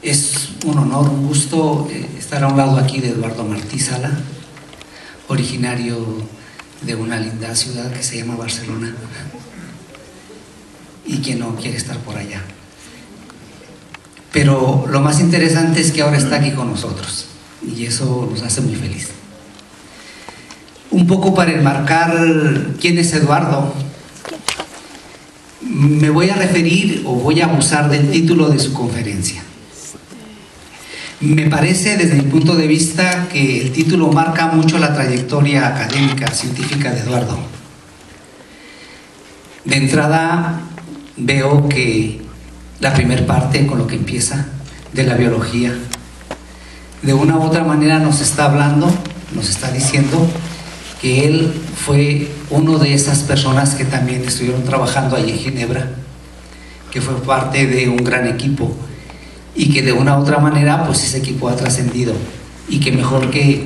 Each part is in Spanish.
Es un honor, un gusto estar a un lado aquí de Eduardo Martí Sala, originario de una linda ciudad que se llama Barcelona, y quien no quiere estar por allá. Pero lo más interesante es que ahora está aquí con nosotros, y eso nos hace muy feliz. Un poco para enmarcar quién es Eduardo, me voy a referir o voy a abusar del título de su conferencia. Me parece, desde mi punto de vista, que el título marca mucho la trayectoria académica, científica de Eduardo. De entrada, veo que la primera parte, con lo que empieza, de la biología, de una u otra manera nos está hablando, nos está diciendo que él fue uno de esas personas que también estuvieron trabajando allí en Ginebra, que fue parte de un gran equipo, y que de una u otra manera pues ese equipo ha trascendido, y que mejor que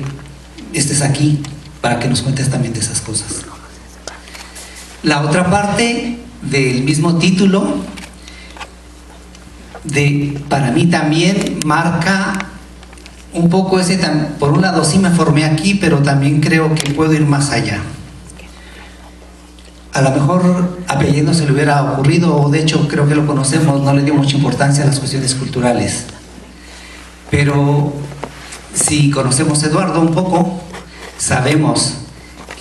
estés aquí para que nos cuentes también de esas cosas. La otra parte del mismo título, para mí también marca un poco ese, por un lado sí me formé aquí, pero también creo que puedo ir más allá. A lo mejor apellido se le hubiera ocurrido, o de hecho creo que lo conocemos, no le dio mucha importancia a las cuestiones culturales. Pero si conocemos a Eduardo un poco, sabemos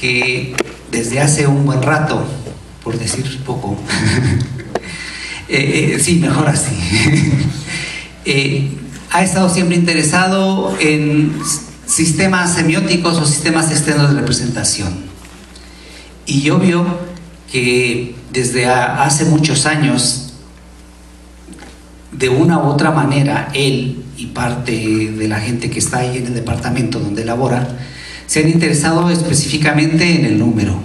que desde hace un buen rato, por decir poco, sí, mejor así, ha estado siempre interesado en sistemas semióticos o sistemas externos de representación. Y obvio que desde hace muchos años, de una u otra manera, él y parte de la gente que está ahí en el departamento donde labora, se han interesado específicamente en el número.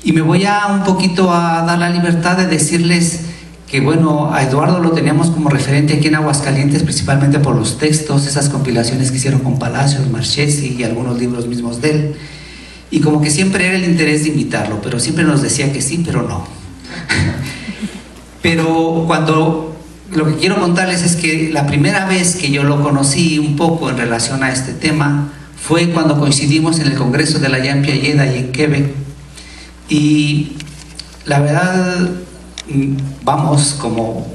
Y me voy a un poquito a dar la libertad de decirles que bueno, a Eduardo lo teníamos como referente aquí en Aguascalientes, principalmente por los textos, esas compilaciones que hicieron con Palacios, Marchesi y algunos libros mismos de él. Y como que siempre era el interés de invitarlo, pero siempre nos decía que sí, pero no. Pero lo que quiero contarles es que la primera vez que yo lo conocí un poco en relación a este tema fue cuando coincidimos en el Congreso de la Jean Piaget y en Quebec. Y la verdad, vamos, como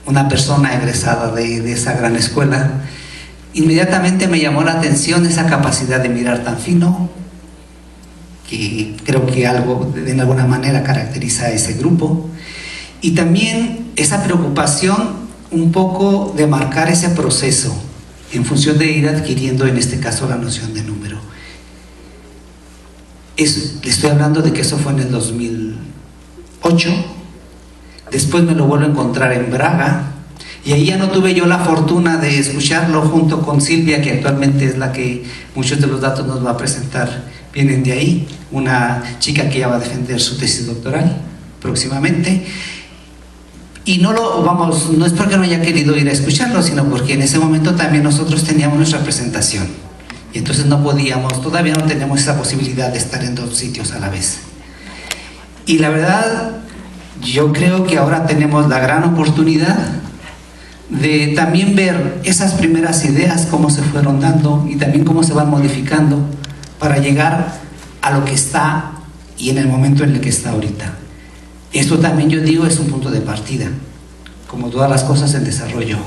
una persona egresada de esa gran escuela, inmediatamente me llamó la atención esa capacidad de mirar tan fino, que creo que algo de alguna manera caracteriza a ese grupo, y también esa preocupación un poco de marcar ese proceso en función de ir adquiriendo, en este caso, la noción de número. Le estoy hablando de que eso fue en el 2008. Después me lo vuelvo a encontrar en Braga, y ahí ya no tuve yo la fortuna de escucharlo junto con Silvia, que actualmente es la que muchos de los datos nos va a presentar, vienen de ahí, una chica que ya va a defender su tesis doctoral próximamente. Y no es porque no haya querido ir a escucharlo, sino porque en ese momento también nosotros teníamos nuestra presentación, y entonces no podíamos, todavía no tenemos esa posibilidad de estar en dos sitios a la vez. Y la verdad, yo creo que ahora tenemos la gran oportunidad de también ver esas primeras ideas, cómo se fueron dando y también cómo se van modificando para llegar a lo que está y en el momento en el que está ahorita. Esto también, yo digo, es un punto de partida, como todas las cosas en desarrollo.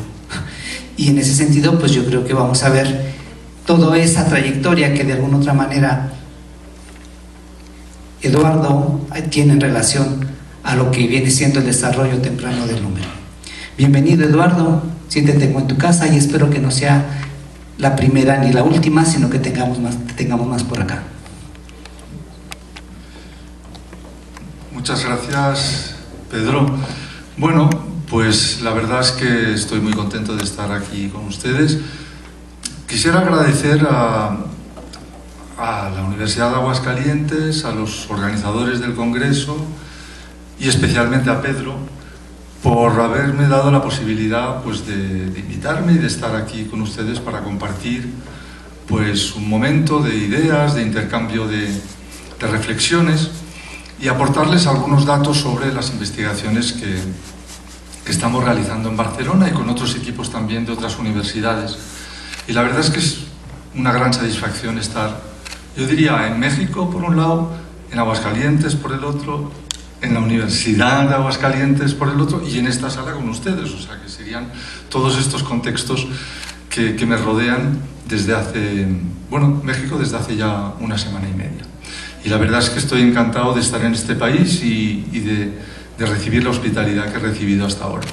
Y en ese sentido, pues yo creo que vamos a ver toda esa trayectoria que de alguna otra manera Eduardo tiene en relación a lo que viene siendo el desarrollo temprano del número. Bienvenido, Eduardo, siéntete como en tu casa, y espero que no sea la primera ni la última, sino que tengamos más por acá. Muchas gracias, Pedro. Bueno, pues la verdad es que estoy muy contento de estar aquí con ustedes. Quisiera agradecer a la Universidad de Aguascalientes, a los organizadores del Congreso y especialmente a Pedro por haberme dado la posibilidad pues, de invitarme y de estar aquí con ustedes para compartir pues, un momento de ideas, de intercambio de reflexiones y aportarles algunos datos sobre las investigaciones que que estamos realizando en Barcelona y con otros equipos también de otras universidades. Y la verdad es que es una gran satisfacción estar, yo diría, en México por un lado, en Aguascalientes por el otro, en la Universidad de Aguascalientes por el otro y en esta sala con ustedes. O sea, que serían todos estos contextos que me rodean desde hace, bueno, México desde hace ya una semana y media. Y la verdad es que estoy encantado de estar en este país y de recibir la hospitalidad que he recibido hasta ahora.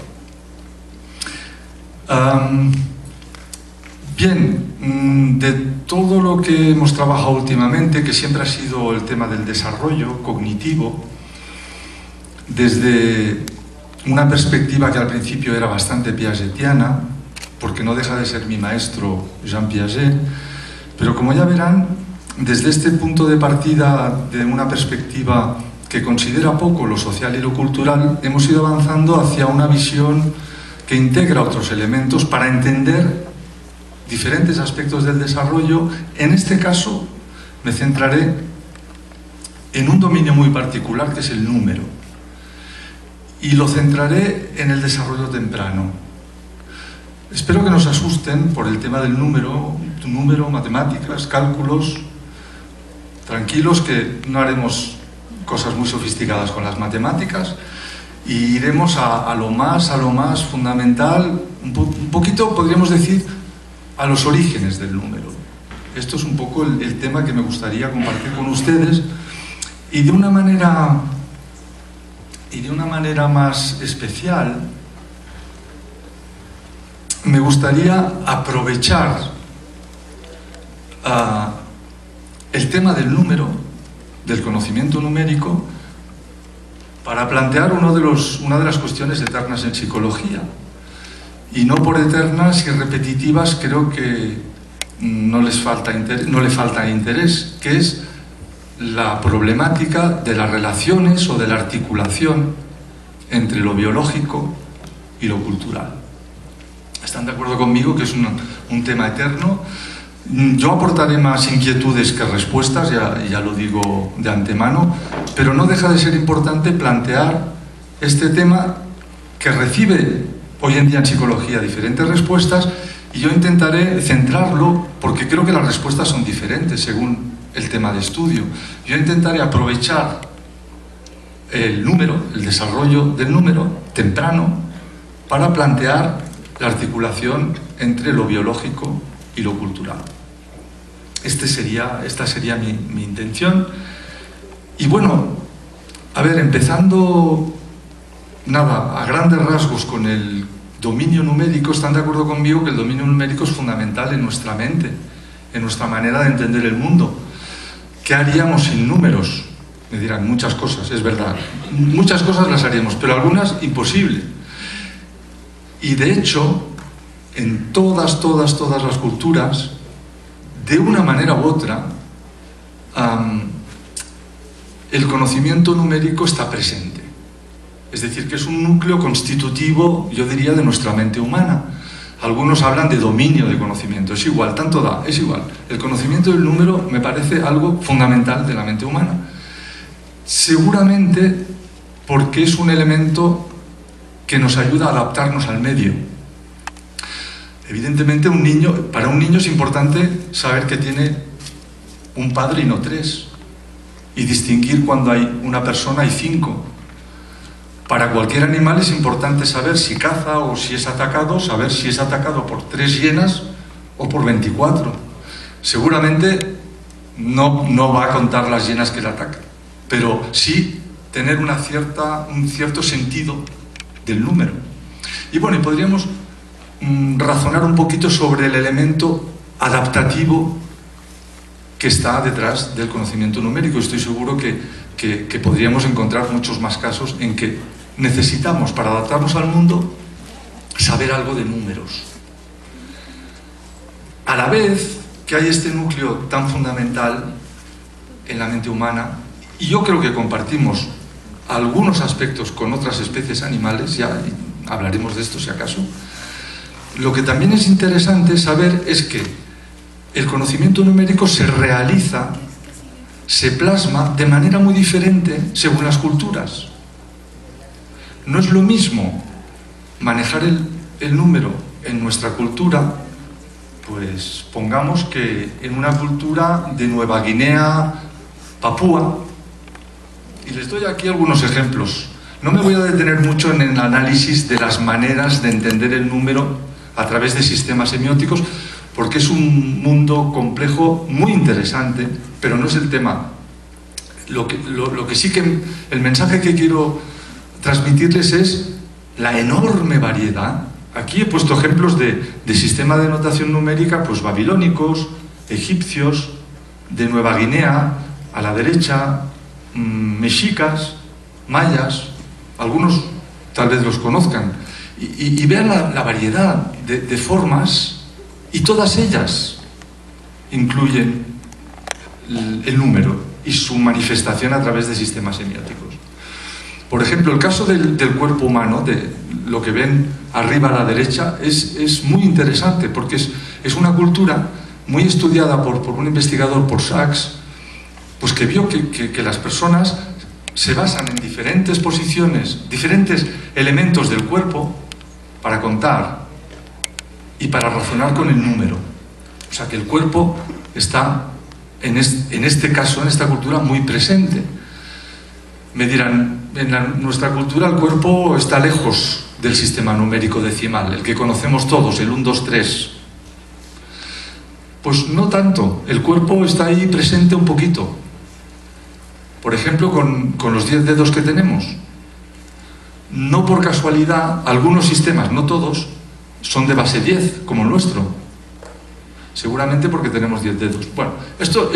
Bien, de todo lo que hemos trabajado últimamente, que siempre ha sido el tema del desarrollo cognitivo, desde una perspectiva que al principio era bastante piagetiana, porque no deja de ser mi maestro Jean Piaget, pero como ya verán, desde este punto de partida de una perspectiva que considera poco lo social y lo cultural, hemos ido avanzando hacia una visión que integra otros elementos para entender diferentes aspectos del desarrollo. En este caso me centraré en un dominio muy particular que es el número, y lo centraré en el desarrollo temprano. Espero que nos asusten por el tema del número, matemáticas, cálculos. Tranquilos, que no haremos cosas muy sofisticadas con las matemáticas y iremos a lo más fundamental, un poquito podríamos decir a los orígenes del número. Esto es un poco el tema que me gustaría compartir con ustedes y de una manera más especial me gustaría aprovechar el tema del número, del conocimiento numérico, para plantear una de las cuestiones eternas en psicología. Y no por eternas y repetitivas, creo que no le falta interés, que es la problemática de las relaciones o de la articulación entre lo biológico y lo cultural. ¿Están de acuerdo conmigo que es un tema eterno? Yo aportaré más inquietudes que respuestas, ya lo digo de antemano, pero no deja de ser importante plantear este tema que recibe hoy en día en psicología diferentes respuestas, y yo intentaré centrarlo porque creo que las respuestas son diferentes según el tema de estudio. Yo intentaré aprovechar el número, el desarrollo del número temprano, para plantear la articulación entre lo biológico y lo cultural. Esta sería mi intención. Y bueno, a ver, empezando a grandes rasgos con el dominio numérico, ¿están de acuerdo conmigo que el dominio numérico es fundamental en nuestra mente, en nuestra manera de entender el mundo? ¿Qué haríamos sin números? Me dirán, muchas cosas, es verdad. Muchas cosas las haríamos, pero algunas imposible. Y de hecho, en todas las culturas, de una manera u otra, el conocimiento numérico está presente. Es decir, que es un núcleo constitutivo, yo diría, de nuestra mente humana. Algunos hablan de dominio de conocimiento, es igual, tanto da, es igual. El conocimiento del número me parece algo fundamental de la mente humana. Seguramente porque es un elemento que nos ayuda a adaptarnos al medio. Evidentemente, para un niño es importante saber que tiene un padre y no tres, y distinguir cuando hay una persona y cinco. Para cualquier animal es importante saber si caza o si es atacado, saber si es atacado por 3 hienas o por 24. Seguramente no va a contar las hienas que le atacan, pero sí tener un cierto sentido del número. Y bueno, y podríamos razonar un poquito sobre el elemento adaptativo que está detrás del conocimiento numérico. Estoy seguro que podríamos encontrar muchos más casos en que necesitamos, para adaptarnos al mundo, saber algo de números. A la vez que hay este núcleo tan fundamental en la mente humana, y yo creo que compartimos algunos aspectos con otras especies animales, ya hablaremos de esto si acaso, lo que también es interesante saber es que el conocimiento numérico se realiza, se plasma de manera muy diferente según las culturas. No es lo mismo manejar el número en nuestra cultura, pues pongamos que en una cultura de Nueva Guinea, Papúa, y les doy aquí algunos ejemplos. No me voy a detener mucho en el análisis de las maneras de entender el número a través de sistemas semióticos, porque es un mundo complejo, muy interesante, pero no es el tema. Lo que sí que el mensaje que quiero transmitirles es la enorme variedad. Aquí he puesto ejemplos de sistema de notación numérica, pues babilónicos, egipcios, de Nueva Guinea, a la derecha, mexicas, mayas, algunos tal vez los conozcan, y vean la variedad de formas, y todas ellas incluyen el número y su manifestación a través de sistemas semióticos. Por ejemplo, el caso del cuerpo humano, de lo que ven arriba a la derecha, es muy interesante porque es una cultura muy estudiada por un investigador, por Sachs, pues que vio que las personas se basan en diferentes posiciones, diferentes elementos del cuerpo para contar y para razonar con el número. O sea que el cuerpo está, en este caso, en esta cultura, muy presente. Me dirán, nuestra cultura el cuerpo está lejos del sistema numérico decimal, el que conocemos todos, el 1, 2, 3. Pues no tanto, el cuerpo está ahí presente un poquito. Por ejemplo, con los 10 dedos que tenemos. No por casualidad, algunos sistemas, no todos, son de base 10, como el nuestro. Seguramente porque tenemos 10 dedos. Bueno, esto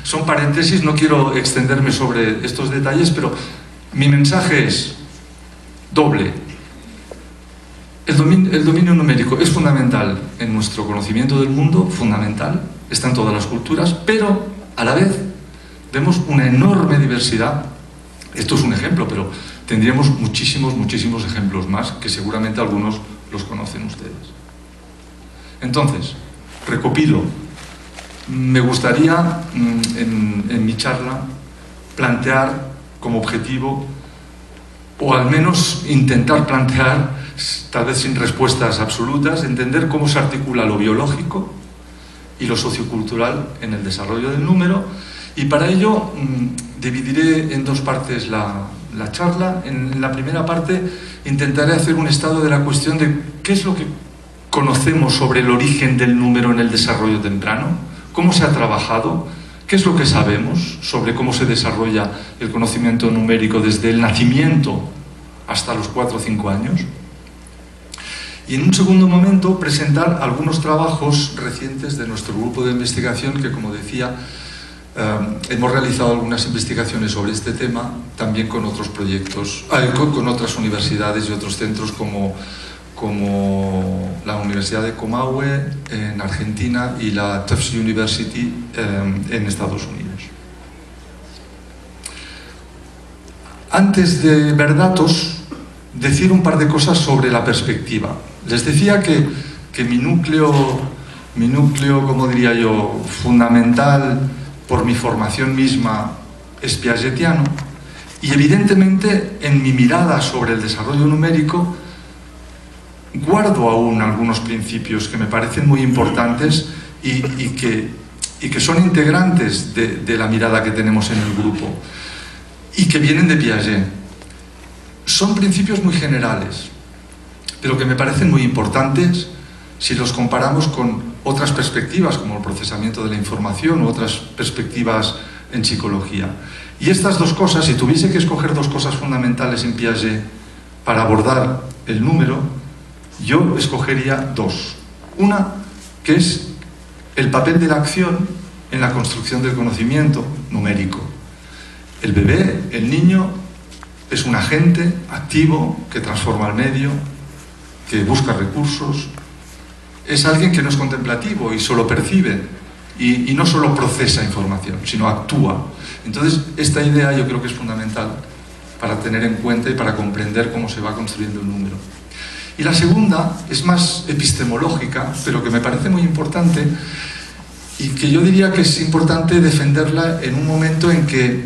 son paréntesis, no quiero extenderme sobre estos detalles, pero mi mensaje es doble. El dominio numérico es fundamental en nuestro conocimiento del mundo, fundamental, está en todas las culturas, pero a la vez vemos una enorme diversidad. Esto es un ejemplo, pero tendríamos muchísimos ejemplos más, que seguramente algunos los conocen ustedes. Entonces, recopilo. Me gustaría, en mi charla, plantear como objetivo, o al menos intentar plantear, tal vez sin respuestas absolutas, entender cómo se articula lo biológico y lo sociocultural en el desarrollo del número, y para ello dividiré en dos partes la charla. En la primera parte intentaré hacer un estado de la cuestión de qué es lo que conocemos sobre el origen del número en el desarrollo temprano, cómo se ha trabajado, qué es lo que sabemos sobre cómo se desarrolla el conocimiento numérico desde el nacimiento hasta los 4 o 5 años. Y en un segundo momento presentar algunos trabajos recientes de nuestro grupo de investigación que, como decía, hemos realizado algunas investigaciones sobre este tema, también con otros proyectos, con otras universidades y otros centros como la Universidad de Comahue en Argentina y la Tufts University en Estados Unidos. Antes de ver datos, decir un par de cosas sobre la perspectiva. Les decía que mi núcleo, como diría yo, fundamental por mi formación misma es piagetiano, y evidentemente en mi mirada sobre el desarrollo numérico guardo aún algunos principios que me parecen muy importantes y que son integrantes de la mirada que tenemos en el grupo y que vienen de Piaget. Son principios muy generales, pero que me parecen muy importantes si los comparamos con otras perspectivas como el procesamiento de la información u otras perspectivas en psicología. Y estas dos cosas, si tuviese que escoger dos cosas fundamentales en Piaget para abordar el número, yo escogería dos. Una, que es el papel de la acción en la construcción del conocimiento numérico. El bebé, el niño, es un agente activo que transforma el medio, que busca recursos. Es alguien que no es contemplativo y solo percibe y no solo procesa información, sino actúa. Entonces, esta idea yo creo que es fundamental para tener en cuenta y para comprender cómo se va construyendo el número. Y la segunda es más epistemológica, pero que me parece muy importante y que yo diría que es importante defenderla en un momento en que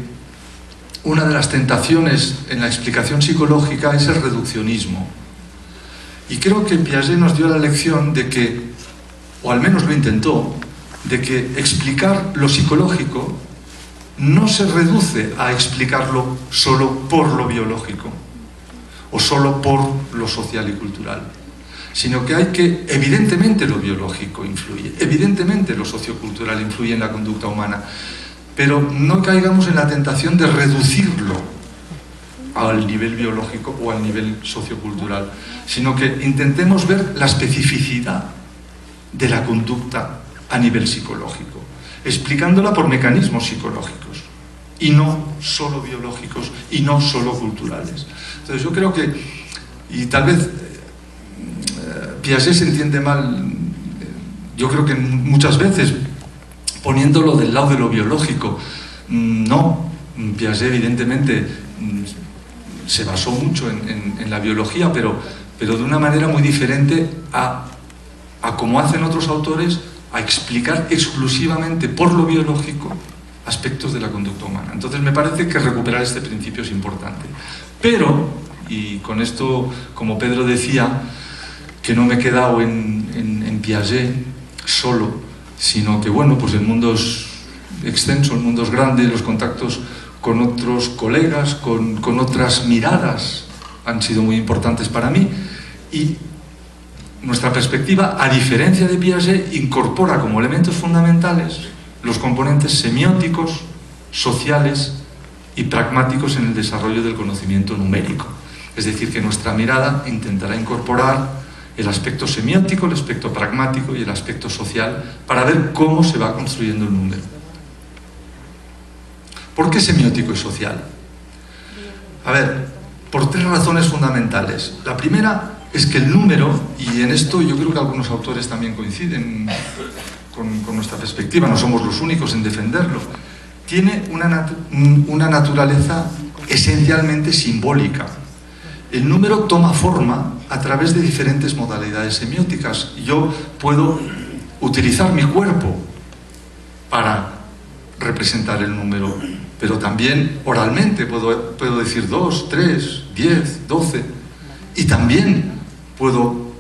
una de las tentaciones en la explicación psicológica es el reduccionismo. Y creo que Piaget nos dio la lección de que, o al menos lo intentó, de que explicar lo psicológico no se reduce a explicarlo solo por lo biológico o solo por lo social y cultural, sino que hay que, evidentemente lo biológico influye, evidentemente lo sociocultural influye en la conducta humana, pero no caigamos en la tentación de reducirlo al nivel biológico o al nivel sociocultural, sino que intentemos ver la especificidad de la conducta a nivel psicológico, explicándola por mecanismos psicológicos y no solo biológicos y no solo culturales. Entonces yo creo que, y tal vez Piaget se entiende mal, yo creo que muchas veces poniéndolo del lado de lo biológico, no, Piaget evidentemente se basó mucho en la biología, pero de una manera muy diferente a como hacen otros autores, a explicar exclusivamente por lo biológico aspectos de la conducta humana. Entonces me parece que recuperar este principio es importante. Pero, y con esto, como Pedro decía, que no me he quedado en Piaget solo, sino que, bueno, pues el mundo es extenso, el mundo es grande, los contactos con otros colegas, con otras miradas han sido muy importantes para mí, y nuestra perspectiva, a diferencia de Piaget, incorpora como elementos fundamentales los componentes semióticos, sociales y pragmáticos en el desarrollo del conocimiento numérico. Es decir, que nuestra mirada intentará incorporar el aspecto semiótico, el aspecto pragmático y el aspecto social para ver cómo se va construyendo el número. ¿Por qué semiótico y social? A ver, por tres razones fundamentales. La primera es que el número, y en esto yo creo que algunos autores también coinciden con nuestra perspectiva, no somos los únicos en defenderlo, tiene una naturaleza esencialmente simbólica. El número toma forma a través de diferentes modalidades semióticas. Yo puedo utilizar mi cuerpo para representar el número, pero también oralmente puedo decir 2, 3, 10, 12, y también puedo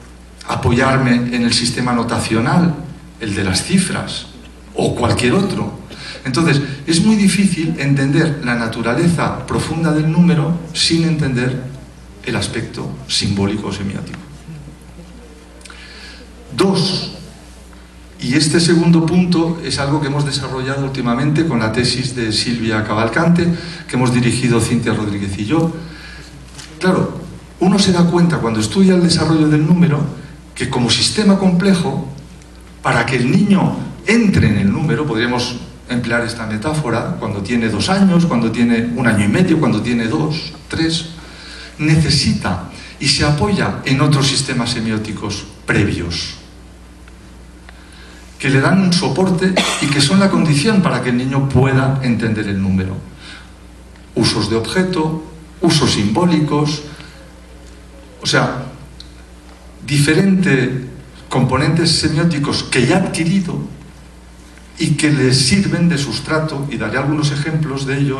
apoyarme en el sistema notacional, el de las cifras, o cualquier otro. Entonces, es muy difícil entender la naturaleza profunda del número sin entender el aspecto simbólico o semiótico. 2. Y este segundo punto es algo que hemos desarrollado últimamente con la tesis de Silvia Cavalcante, que hemos dirigido Cintia Rodríguez y yo. Claro, uno se da cuenta cuando estudia el desarrollo del número que como sistema complejo, para que el niño entre en el número, podríamos emplear esta metáfora, cuando tiene 2 años, cuando tiene 1 año y medio, cuando tiene 2, 3, necesita y se apoya en otros sistemas semióticos previos, que le dan un soporte y que son la condición para que el niño pueda entender el número. Usos de objeto, usos simbólicos, o sea, diferentes componentes semióticos que ya ha adquirido y que le sirven de sustrato, y daré algunos ejemplos de ello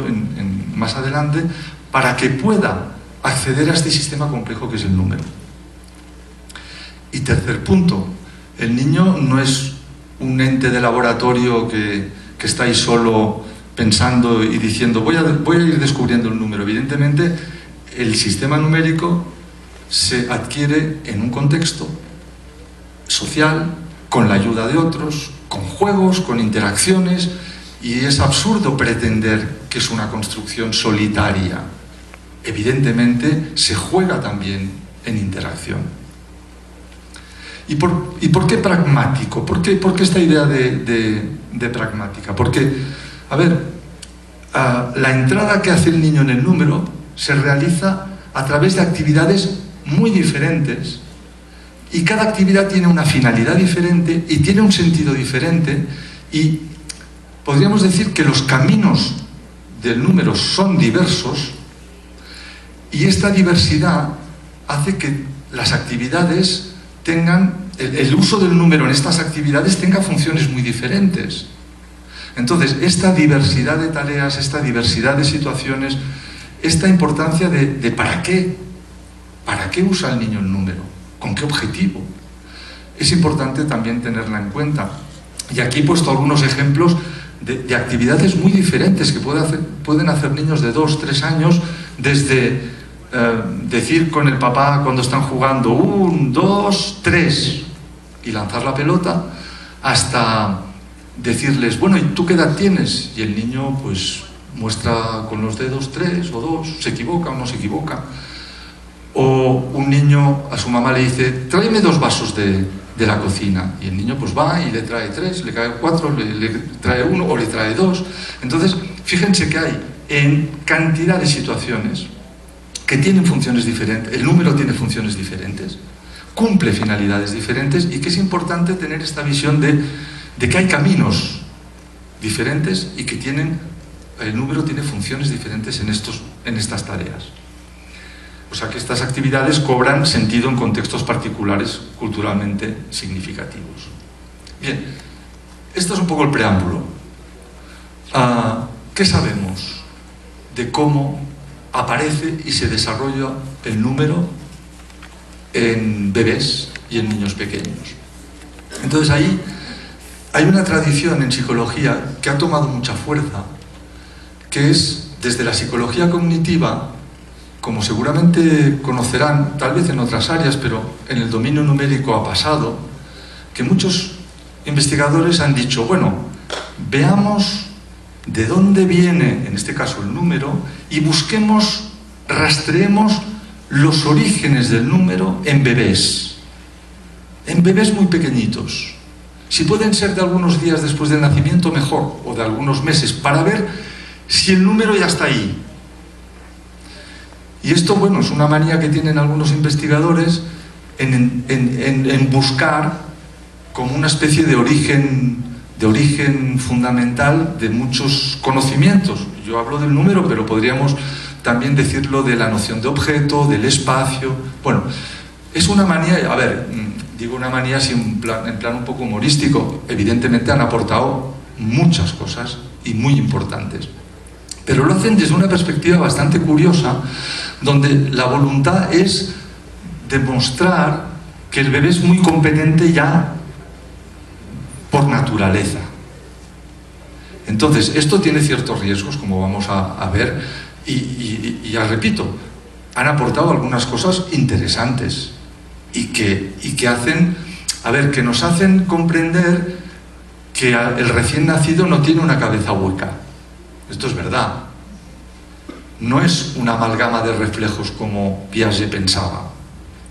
más adelante, para que pueda acceder a este sistema complejo que es el número. Y tercer punto, el niño no es un ente de laboratorio que está ahí solo pensando y diciendo voy a ir descubriendo el número. Evidentemente, el sistema numérico se adquiere en un contexto social, con la ayuda de otros, con juegos, con interacciones, y es absurdo pretender que es una construcción solitaria. Evidentemente, se juega también en interacción. ¿Y por qué pragmático? ¿Por qué esta idea de pragmática? Porque, a ver, la entrada que hace el niño en el número se realiza a través de actividades muy diferentes, y cada actividad tiene una finalidad diferente y tiene un sentido diferente, y podríamos decir que los caminos del número son diversos, y esta diversidad hace que las actividades tengan, el uso del número en estas actividades tenga funciones muy diferentes. Entonces, esta diversidad de tareas, esta diversidad de situaciones, esta importancia de ¿para qué usa el niño el número? ¿Con qué objetivo? Es importante también tenerla en cuenta. Y aquí he puesto algunos ejemplos de actividades muy diferentes que pueden hacer niños de 2, 3 años, desde decir con el papá cuando están jugando 1, 2, 3 y lanzar la pelota, hasta decirles, bueno, ¿y tú qué edad tienes? Y el niño pues muestra con los dedos 3 o 2, se equivoca o no se equivoca. O un niño a su mamá le dice, tráeme 2 vasos de la cocina, y el niño pues va y le trae 3, le trae 4, le trae 1 o le trae 2. Entonces, fíjense que hay en cantidad de situaciones que tienen funciones diferentes, el número tiene funciones diferentes, cumple finalidades diferentes, y que es importante tener esta visión de que hay caminos diferentes y que el número tiene funciones diferentes en estas tareas. O sea que estas actividades cobran sentido en contextos particulares culturalmente significativos. Bien, esto es un poco el preámbulo. ¿Qué sabemos de cómo aparece y se desarrolla el número en bebés y en niños pequeños? Entonces ahí hay una tradición en psicología que ha tomado mucha fuerza, que es desde la psicología cognitiva, como seguramente conocerán, tal vez en otras áreas, pero en el dominio numérico ha pasado, que muchos investigadores han dicho, bueno, veamos de dónde viene, en este caso, el número, y busquemos, rastreemos los orígenes del número en bebés muy pequeñitos. Si pueden ser de algunos días después del nacimiento, mejor, o de algunos meses, para ver si el número ya está ahí. Y esto, bueno, es una manía que tienen algunos investigadores en buscar como una especie de origen fundamental de muchos conocimientos. Yo hablo del número, pero podríamos también decirlo de la noción de objeto, del espacio. Bueno, es una manía, a ver, digo una manía así en plan un poco humorístico. Evidentemente han aportado muchas cosas y muy importantes, pero lo hacen desde una perspectiva bastante curiosa, donde la voluntad es demostrar que el bebé es muy competente ya por naturaleza. Entonces, esto tiene ciertos riesgos, como vamos a ver, y ya repito, han aportado algunas cosas interesantes y que hacen, a ver, que nos hacen comprender que el recién nacido no tiene una cabeza hueca. Esto es verdad. No es una amalgama de reflejos como Piaget pensaba.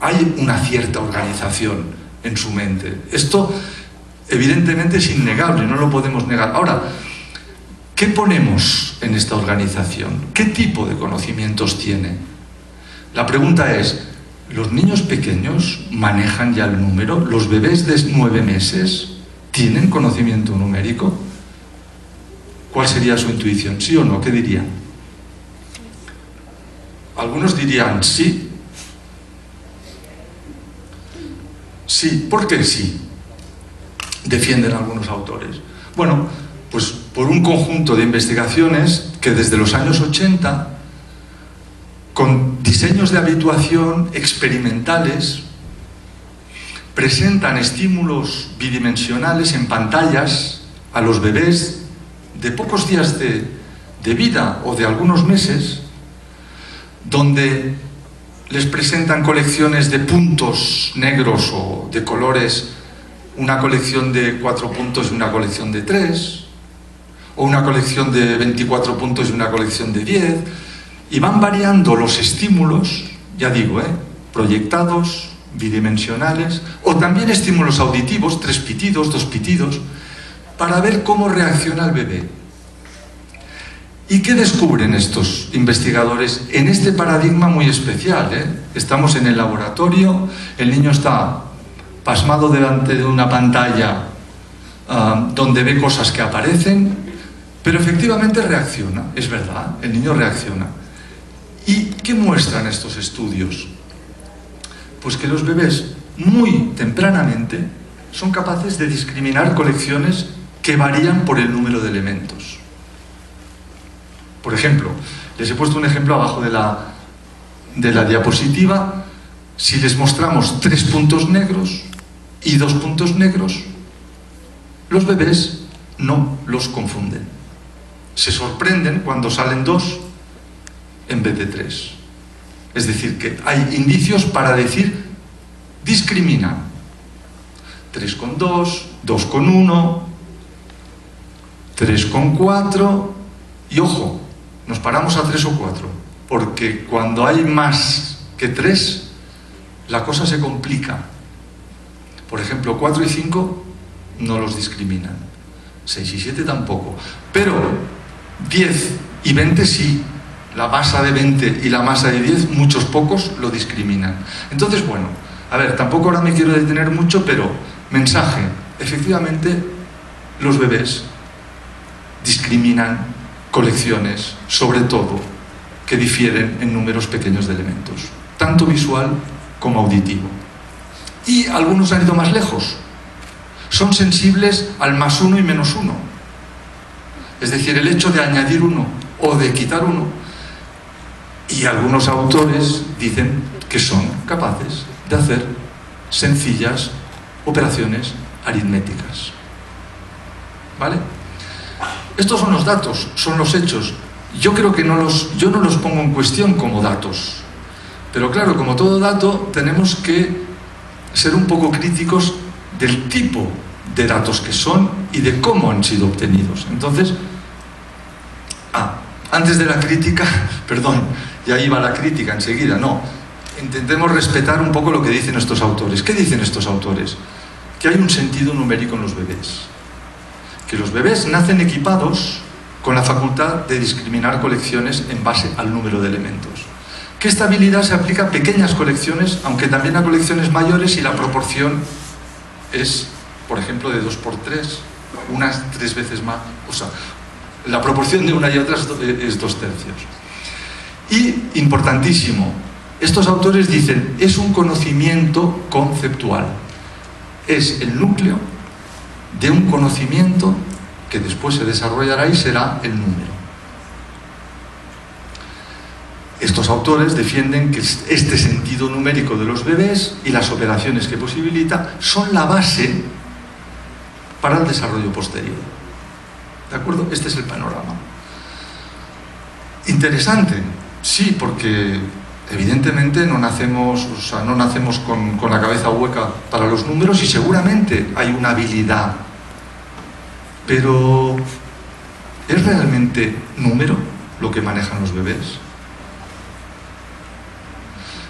Hay una cierta organización en su mente. Esto, evidentemente, es innegable, no lo podemos negar. Ahora, ¿qué ponemos en esta organización? ¿Qué tipo de conocimientos tiene? La pregunta es, ¿los niños pequeños manejan ya el número? ¿Los bebés de 9 meses tienen conocimiento numérico? ¿Cuál sería su intuición? ¿Sí o no? ¿Qué dirían? Algunos dirían sí. Sí, ¿por qué sí? Defienden algunos autores. Bueno, pues por un conjunto de investigaciones que desde los años 80, con diseños de habituación experimentales, presentan estímulos bidimensionales en pantallas a los bebés de pocos días de vida o de algunos meses, donde les presentan colecciones de puntos negros o de colores, una colección de 4 puntos y una colección de 3, o una colección de 24 puntos y una colección de 10, y van variando los estímulos, ya digo, proyectados, bidimensionales, o también estímulos auditivos, 3 pitidos, 2 pitidos, para ver cómo reacciona el bebé. ¿Y qué descubren estos investigadores en este paradigma muy especial? Estamos en el laboratorio, el niño está pasmado delante de una pantalla donde ve cosas que aparecen, pero efectivamente reacciona, es verdad, el niño reacciona. ¿Y qué muestran estos estudios? Pues que los bebés muy tempranamente son capaces de discriminar colecciones que varían por el número de elementos. Por ejemplo, les he puesto un ejemplo abajo de la diapositiva si les mostramos 3 puntos negros y 2 puntos negros, los bebés no los confunden. Se sorprenden cuando salen 2 en vez de 3. Es decir, que hay indicios para decir discrimina. 3,2, 2,1, 3,4 y ojo, nos paramos a 3 o 4, porque cuando hay más que 3, la cosa se complica. Por ejemplo, 4 y 5 no los discriminan, 6 y 7 tampoco, pero 10 y 20 sí. La masa de 20 y la masa de 10, muchos pocos lo discriminan. Entonces, bueno, a ver, tampoco ahora me quiero detener mucho, pero mensaje, efectivamente los bebés discriminan colecciones, sobre todo, que difieren en números pequeños de elementos, tanto visual como auditivo. Y algunos han ido más lejos. Son sensibles al +1 y -1. Es decir, el hecho de añadir 1 o de quitar 1. Y algunos autores dicen que son capaces de hacer sencillas operaciones aritméticas. ¿Vale? Estos son los datos, son los hechos. Yo creo que yo no los pongo en cuestión como datos. Pero claro, como todo dato, tenemos que ser un poco críticos del tipo de datos que son y de cómo han sido obtenidos. Entonces, antes de la crítica, perdón, ya iba la crítica enseguida, no. Intentemos respetar un poco lo que dicen estos autores. ¿Qué dicen estos autores? Que hay un sentido numérico en los bebés. Que los bebés nacen equipados con la facultad de discriminar colecciones en base al número de elementos. Que esta habilidad se aplica a pequeñas colecciones, aunque también a colecciones mayores, y la proporción es, por ejemplo, de 2 por 3, unas 3 veces más. O sea, la proporción de una y otra es 2/3. Y, importantísimo, estos autores dicen, es un conocimiento conceptual. Es el núcleo de un conocimiento que después se desarrollará y será el número. Estos autores defienden que este sentido numérico de los bebés y las operaciones que posibilita son la base para el desarrollo posterior. ¿De acuerdo? Este es el panorama. Interesante, sí, porque evidentemente no nacemos con la cabeza hueca para los números y seguramente hay una habilidad. Pero ¿es realmente número lo que manejan los bebés?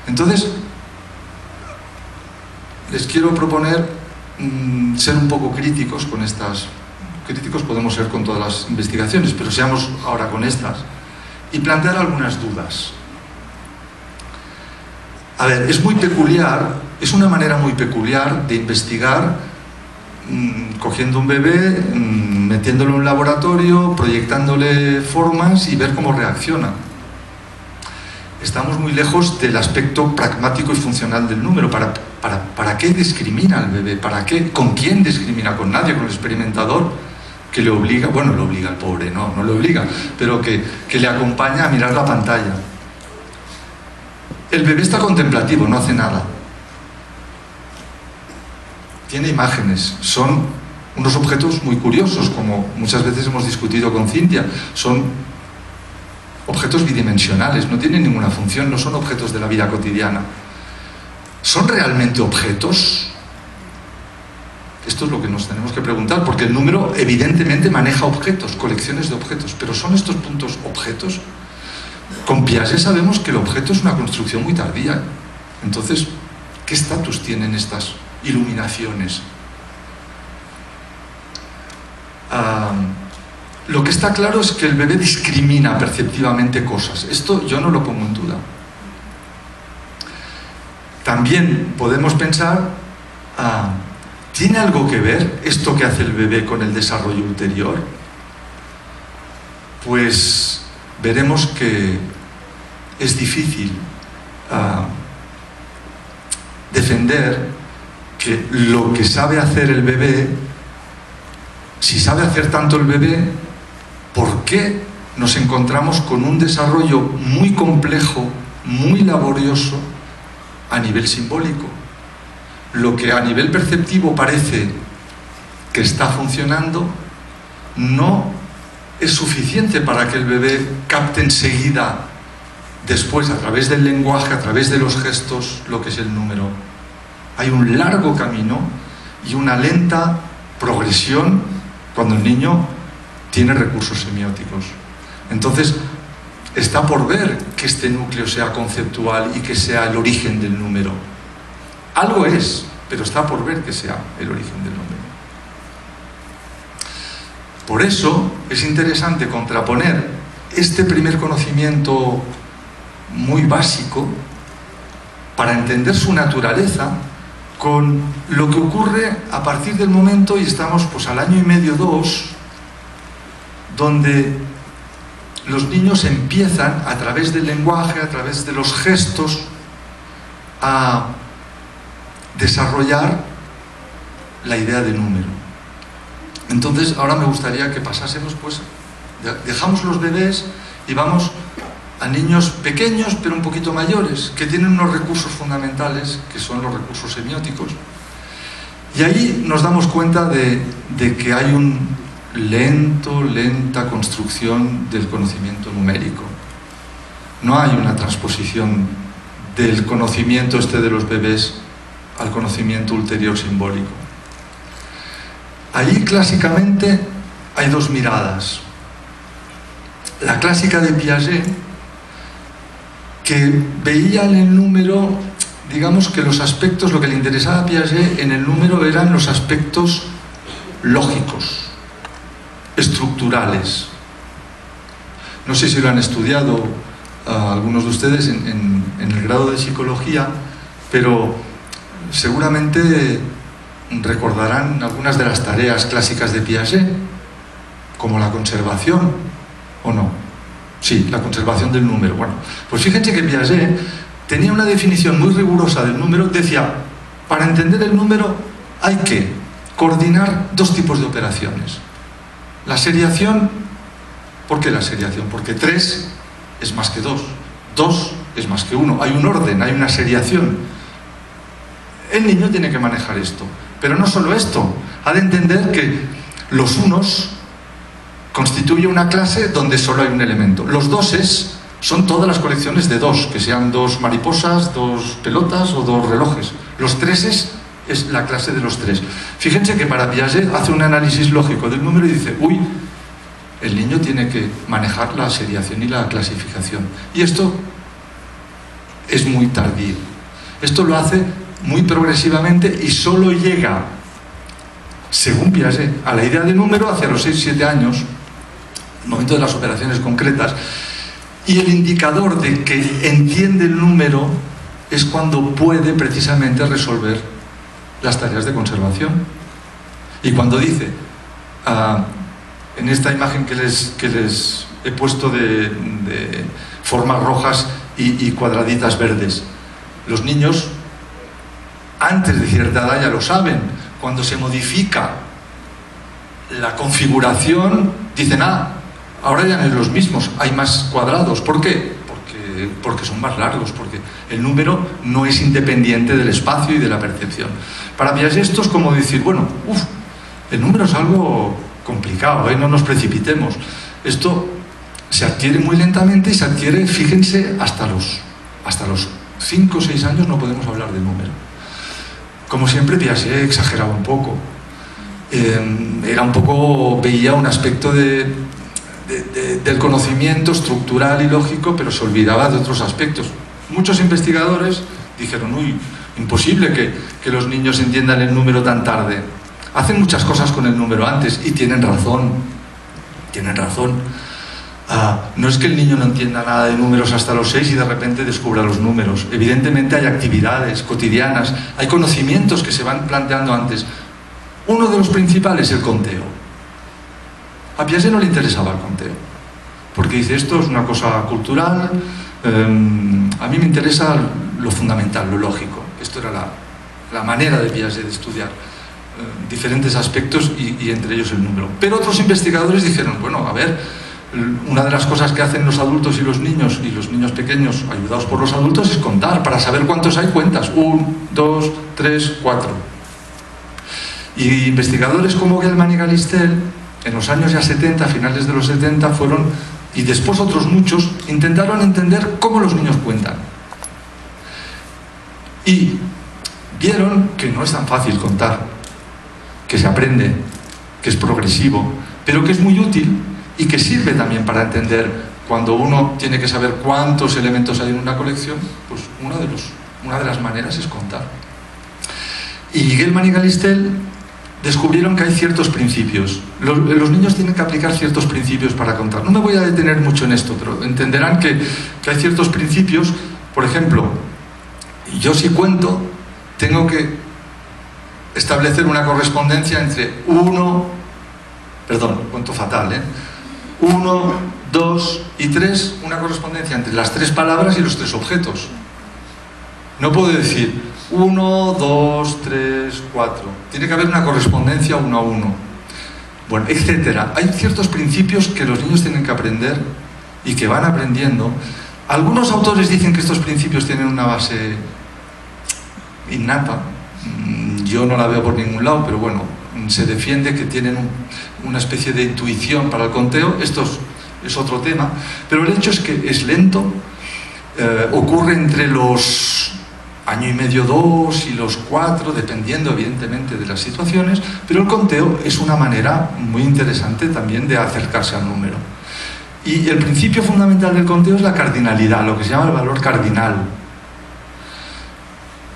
Entonces, les quiero proponer ser un poco críticos con estas. Críticos podemos ser con todas las investigaciones, pero seamos ahora con estas. Y plantear algunas dudas. A ver, es muy peculiar, es una manera muy peculiar de investigar, cogiendo un bebé, metiéndolo en un laboratorio, proyectándole formas y ver cómo reacciona. Estamos muy lejos del aspecto pragmático y funcional del número. ¿Para qué discrimina al bebé? ¿Para qué? ¿Con quién discrimina? Con nadie, con el experimentador, que le obliga, bueno, le obliga al pobre, no le obliga, pero que le acompaña a mirar la pantalla. El bebé está contemplativo, no hace nada. Tiene imágenes, son unos objetos muy curiosos, como muchas veces hemos discutido con Cintia. Son objetos bidimensionales, no tienen ninguna función, no son objetos de la vida cotidiana. ¿Son realmente objetos? Esto es lo que nos tenemos que preguntar, porque el número evidentemente maneja objetos, colecciones de objetos, pero ¿son estos puntos objetos? Con Piaget sabemos que el objeto es una construcción muy tardía. Entonces, ¿qué estatus tienen estas iluminaciones? Lo que está claro es que el bebé discrimina perceptivamente cosas. Esto yo no lo pongo en duda. También podemos pensar, ¿tiene algo que ver esto que hace el bebé con el desarrollo ulterior? Pues veremos que es difícil defender que lo que sabe hacer el bebé, si sabe hacer tanto el bebé, ¿por qué nos encontramos con un desarrollo muy complejo, muy laborioso, a nivel simbólico. Lo que a nivel perceptivo parece que está funcionando no es suficiente para que el bebé capte enseguida, después, a través del lenguaje, a través de los gestos, lo que es el número. Hay un largo camino y una lenta progresión cuando el niño tiene recursos semióticos. Entonces, está por ver que este núcleo sea conceptual y que sea el origen del número. Algo es, pero está por ver que sea el origen del número. Por eso es interesante contraponer este primer conocimiento muy básico para entender su naturaleza con lo que ocurre a partir del momento, y estamos pues al año y medio, 2, donde los niños empiezan a través del lenguaje, a través de los gestos, a desarrollar la idea de número. Entonces ahora me gustaría que pasásemos, pues dejamos los bebés y vamos a niños pequeños pero un poquito mayores, que tienen unos recursos fundamentales que son los recursos semióticos. Y ahí nos damos cuenta de que hay lenta construcción del conocimiento numérico. No hay una transposición del conocimiento de los bebés al conocimiento ulterior simbólico. Ahí clásicamente hay dos miradas. La clásica de Piaget, que veía en el número, digamos que los aspectos, lo que le interesaba a Piaget en el número eran los aspectos lógicos, estructurales. No sé si lo han estudiado algunos de ustedes en el grado de psicología, pero seguramente recordarán algunas de las tareas clásicas de Piaget, como la conservación, ¿o no? Sí, la conservación del número. Bueno, pues fíjense que Piaget tenía una definición muy rigurosa del número. Decía, para entender el número hay que coordinar dos tipos de operaciones. La seriación, ¿por qué la seriación? Porque 3 es más que 2, 2 es más que 1, hay un orden, hay una seriación. El niño tiene que manejar esto, pero no solo esto, ha de entender que los unos constituye una clase donde solo hay un elemento. Los doses son todas las colecciones de 2, que sean 2 mariposas, 2 pelotas o 2 relojes. Los 3 es la clase de los 3. Fíjense que para Piaget hace un análisis lógico del número y dice, uy, el niño tiene que manejar la seriación y la clasificación. Y esto es muy tardío. Esto lo hace muy progresivamente y solo llega, según Piaget, a la idea de número hacia los 6-7 años, el momento de las operaciones concretas, y el indicador de que entiende el número es cuando puede precisamente resolver las tareas de conservación. Y cuando dice, en esta imagen que les he puesto de formas rojas y cuadraditas verdes, los niños antes de cierta edad ya lo saben. Cuando se modifica la configuración, dicen, ahora ya no es los mismos, hay más cuadrados. ¿Por qué? Porque son más largos, porque el número no es independiente del espacio y de la percepción. Para Piaget esto es como decir, bueno, el número es algo complicado, no nos precipitemos. Esto se adquiere muy lentamente y se adquiere, fíjense, hasta los 5 o 6 años no podemos hablar de número. Como siempre, Piaget exageraba un poco. Veía un aspecto del conocimiento estructural y lógico, pero se olvidaba de otros aspectos. Muchos investigadores dijeron, imposible que los niños entiendan el número tan tarde. Hacen muchas cosas con el número antes y tienen razón. No es que el niño no entienda nada de números hasta los 6 y de repente descubra los números. Evidentemente hay actividades cotidianas, hay conocimientos que se van planteando antes. Uno de los principales es el conteo. A Piaget no le interesaba el conteo, porque dice, esto es una cosa cultural, a mí me interesa lo fundamental, lo lógico. Esto era la manera de Piaget de estudiar diferentes aspectos y entre ellos el número. Pero otros investigadores dijeron, bueno, a ver, Una de las cosas que hacen los adultos y los niños pequeños, ayudados por los adultos, es contar. Para saber cuántos hay, cuentas. 1, 2, 3, 4. Y investigadores como Gell-Mann y Galistel, en los años ya 70, finales de los 70, fueron, y después otros muchos, intentaron entender cómo los niños cuentan. Y vieron que no es tan fácil contar, que se aprende, que es progresivo, pero que es muy útil y que sirve también para entender cuando uno tiene que saber cuántos elementos hay en una colección, pues una de las maneras es contar. Y Gell-Mann y Galistel descubrieron que hay ciertos principios. Los niños tienen que aplicar ciertos principios para contar. No me voy a detener mucho en esto, pero entenderán que hay ciertos principios. Por ejemplo, yo si cuento, tengo que establecer una correspondencia entre cuento fatal, 1, 2 y 3, una correspondencia entre las 3 palabras y los 3 objetos. No puedo decir 1, 2, 3, 4. Tiene que haber una correspondencia 1 a 1. Bueno, etcétera. Hay ciertos principios que los niños tienen que aprender y que van aprendiendo. Algunos autores dicen que estos principios tienen una base innata. Yo no la veo por ningún lado, pero bueno, se defiende que tienen una especie de intuición para el conteo. Esto es otro tema, pero el hecho es que es lento, ocurre entre los año y medio, 2 y los 4, dependiendo evidentemente de las situaciones, pero el conteo es una manera muy interesante también de acercarse al número. Y el principio fundamental del conteo es la cardinalidad, lo que se llama el valor cardinal.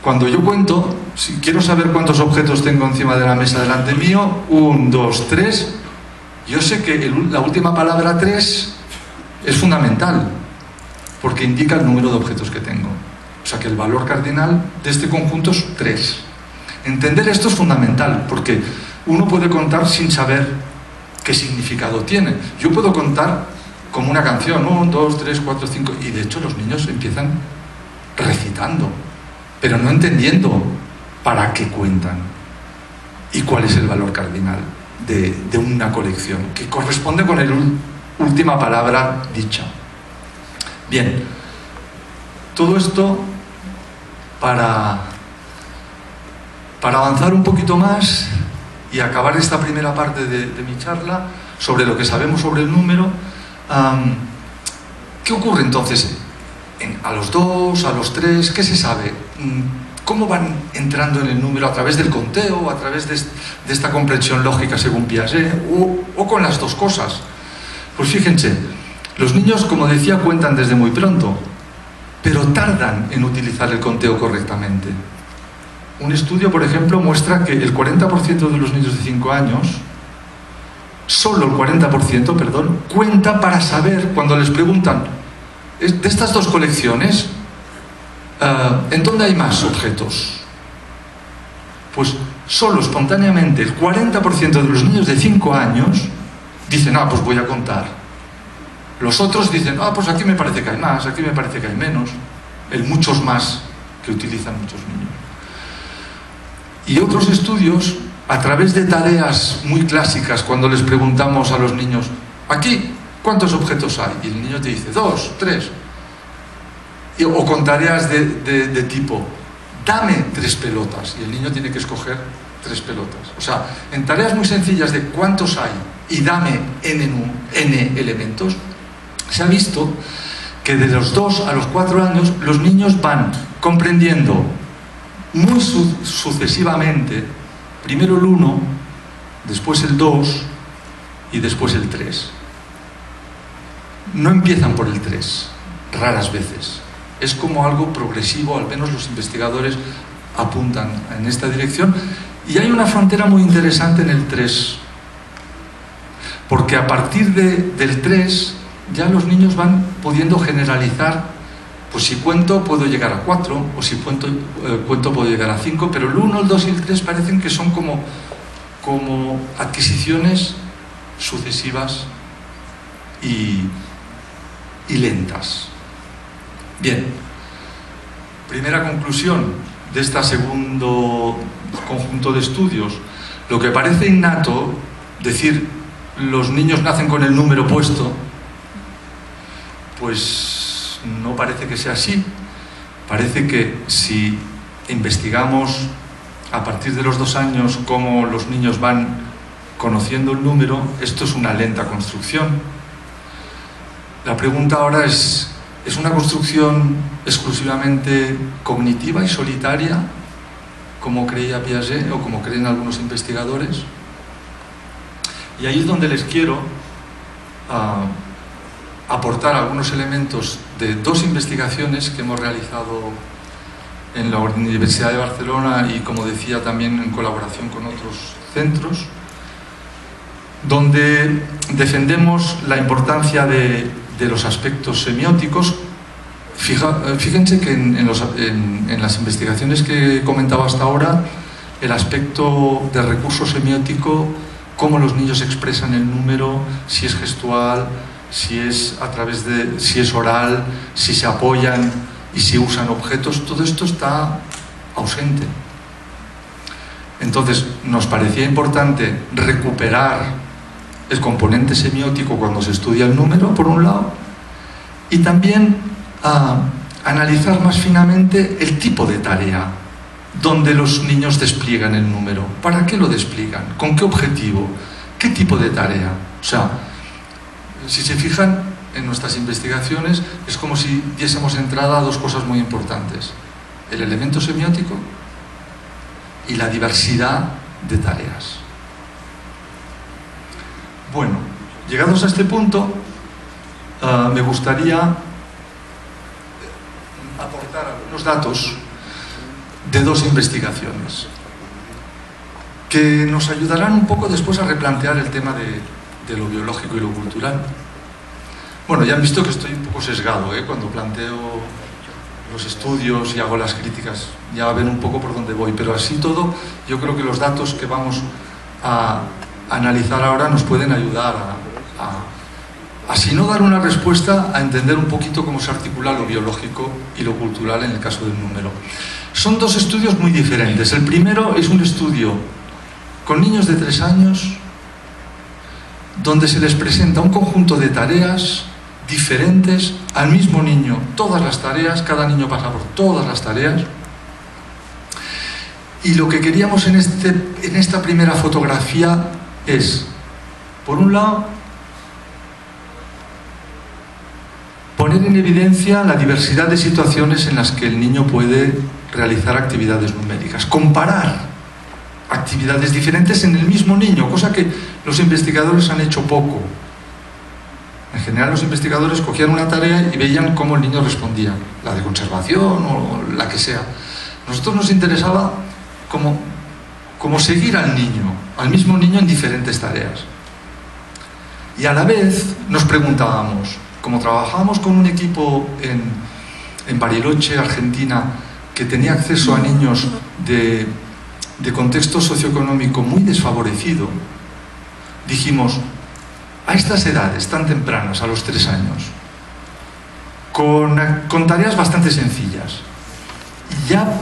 Cuando yo cuento, si quiero saber cuántos objetos tengo encima de la mesa delante mío, 1, 2, 3, yo sé que la última palabra 3 es fundamental, porque indica el número de objetos que tengo. O sea que el valor cardinal de este conjunto es 3. Entender esto es fundamental, porque uno puede contar sin saber qué significado tiene. Yo puedo contar como una canción, 1, 2, 3, 4, 5, y de hecho los niños empiezan recitando, pero no entendiendo para qué cuentan y cuál es el valor cardinal de una colección, que corresponde con la última palabra dicha. Bien, todo esto para avanzar un poquito más y acabar esta primera parte de mi charla sobre lo que sabemos sobre el número. ¿Qué ocurre entonces a los 2, a los 3? ¿Qué se sabe? ¿Cómo van entrando en el número? ¿A través del conteo? ¿A través de esta comprensión lógica según Piaget? ¿O con las dos cosas? Pues fíjense, los niños, como decía, cuentan desde muy pronto, pero tardan en utilizar el conteo correctamente. Un estudio, por ejemplo, muestra que el 40% de los niños de 5 años, solo el 40%, perdón, cuenta para saber, cuando les preguntan, de estas dos colecciones, ¿en dónde hay más objetos? Pues solo espontáneamente el 40% de los niños de 5 años dicen, pues voy a contar. Los otros dicen, pues aquí me parece que hay más, aquí me parece que hay menos. El muchos más que utilizan muchos niños. Y otros estudios, a través de tareas muy clásicas, cuando les preguntamos a los niños, aquí, ¿cuántos objetos hay? Y el niño te dice, 2, 3. O con tareas de tipo, dame 3 pelotas. Y el niño tiene que escoger 3 pelotas. O sea, en tareas muy sencillas de cuántos hay y dame n elementos, se ha visto que de los 2 a los 4 años los niños van comprendiendo muy sucesivamente, primero el 1, después el 2 y después el 3. No empiezan por el 3, raras veces. Es como algo progresivo, al menos los investigadores apuntan en esta dirección. Y hay una frontera muy interesante en el 3, porque a partir del 3 ya los niños van pudiendo generalizar, pues si cuento puedo llegar a 4, o si cuento puedo llegar a 5, pero el 1, el 2 y el 3 parecen que son como adquisiciones sucesivas y lentas. Bien, primera conclusión de este segundo conjunto de estudios. Lo que parece innato, decir los niños nacen con el número puesto, pues no parece que sea así. Parece que si investigamos a partir de los 2 años cómo los niños van conociendo el número, esto es una lenta construcción. La pregunta ahora ¿es una construcción exclusivamente cognitiva y solitaria, como creía Piaget o como creen algunos investigadores? Y ahí es donde les quiero aportar algunos elementos de 2 investigaciones que hemos realizado en la Universidad de Barcelona y, como decía, también en colaboración con otros centros, donde defendemos la importancia de los aspectos semióticos. Fíjense que en las investigaciones que he comentado hasta ahora, el aspecto de recurso semiótico, cómo los niños expresan el número, si es gestual, si es si es oral, si se apoyan y si usan objetos, todo esto está ausente. Entonces nos parecía importante recuperar el componente semiótico cuando se estudia el número, por un lado, y también analizar más finamente el tipo de tarea donde los niños despliegan el número. ¿Para qué lo despliegan? ¿Con qué objetivo? ¿Qué tipo de tarea? O sea, si se fijan en nuestras investigaciones, es como si diésemos entrada a 2 cosas muy importantes: el elemento semiótico y la diversidad de tareas. Bueno, llegados a este punto, me gustaría aportar algunos datos de 2 investigaciones que nos ayudarán un poco después a replantear el tema de lo biológico y lo cultural. Bueno, ya han visto que estoy un poco sesgado cuando planteo los estudios y hago las críticas. Ya ven un poco por dónde voy, pero así todo, yo creo que los datos que vamos a analizar ahora nos pueden ayudar a si no dar una respuesta, a entender un poquito cómo se articula lo biológico y lo cultural en el caso del número. Son 2 estudios muy diferentes. El primero es un estudio con niños de 3 años, donde se les presenta un conjunto de tareas diferentes al mismo niño, todas las tareas, cada niño pasa por todas las tareas. Y lo que queríamos en esta primera fotografía es, por un lado, poner en evidencia la diversidad de situaciones en las que el niño puede realizar actividades numéricas, comparar actividades diferentes en el mismo niño, cosa que los investigadores han hecho poco. En general, los investigadores cogían una tarea y veían cómo el niño respondía, la de conservación o la que sea. A nosotros nos interesaba como seguir al niño, al mismo niño en diferentes tareas. Y a la vez nos preguntábamos, como trabajábamos con un equipo en Bariloche, Argentina, que tenía acceso a niños de contexto socioeconómico muy desfavorecido, dijimos, a estas edades tan tempranas, a los 3 años, con tareas bastante sencillas, ya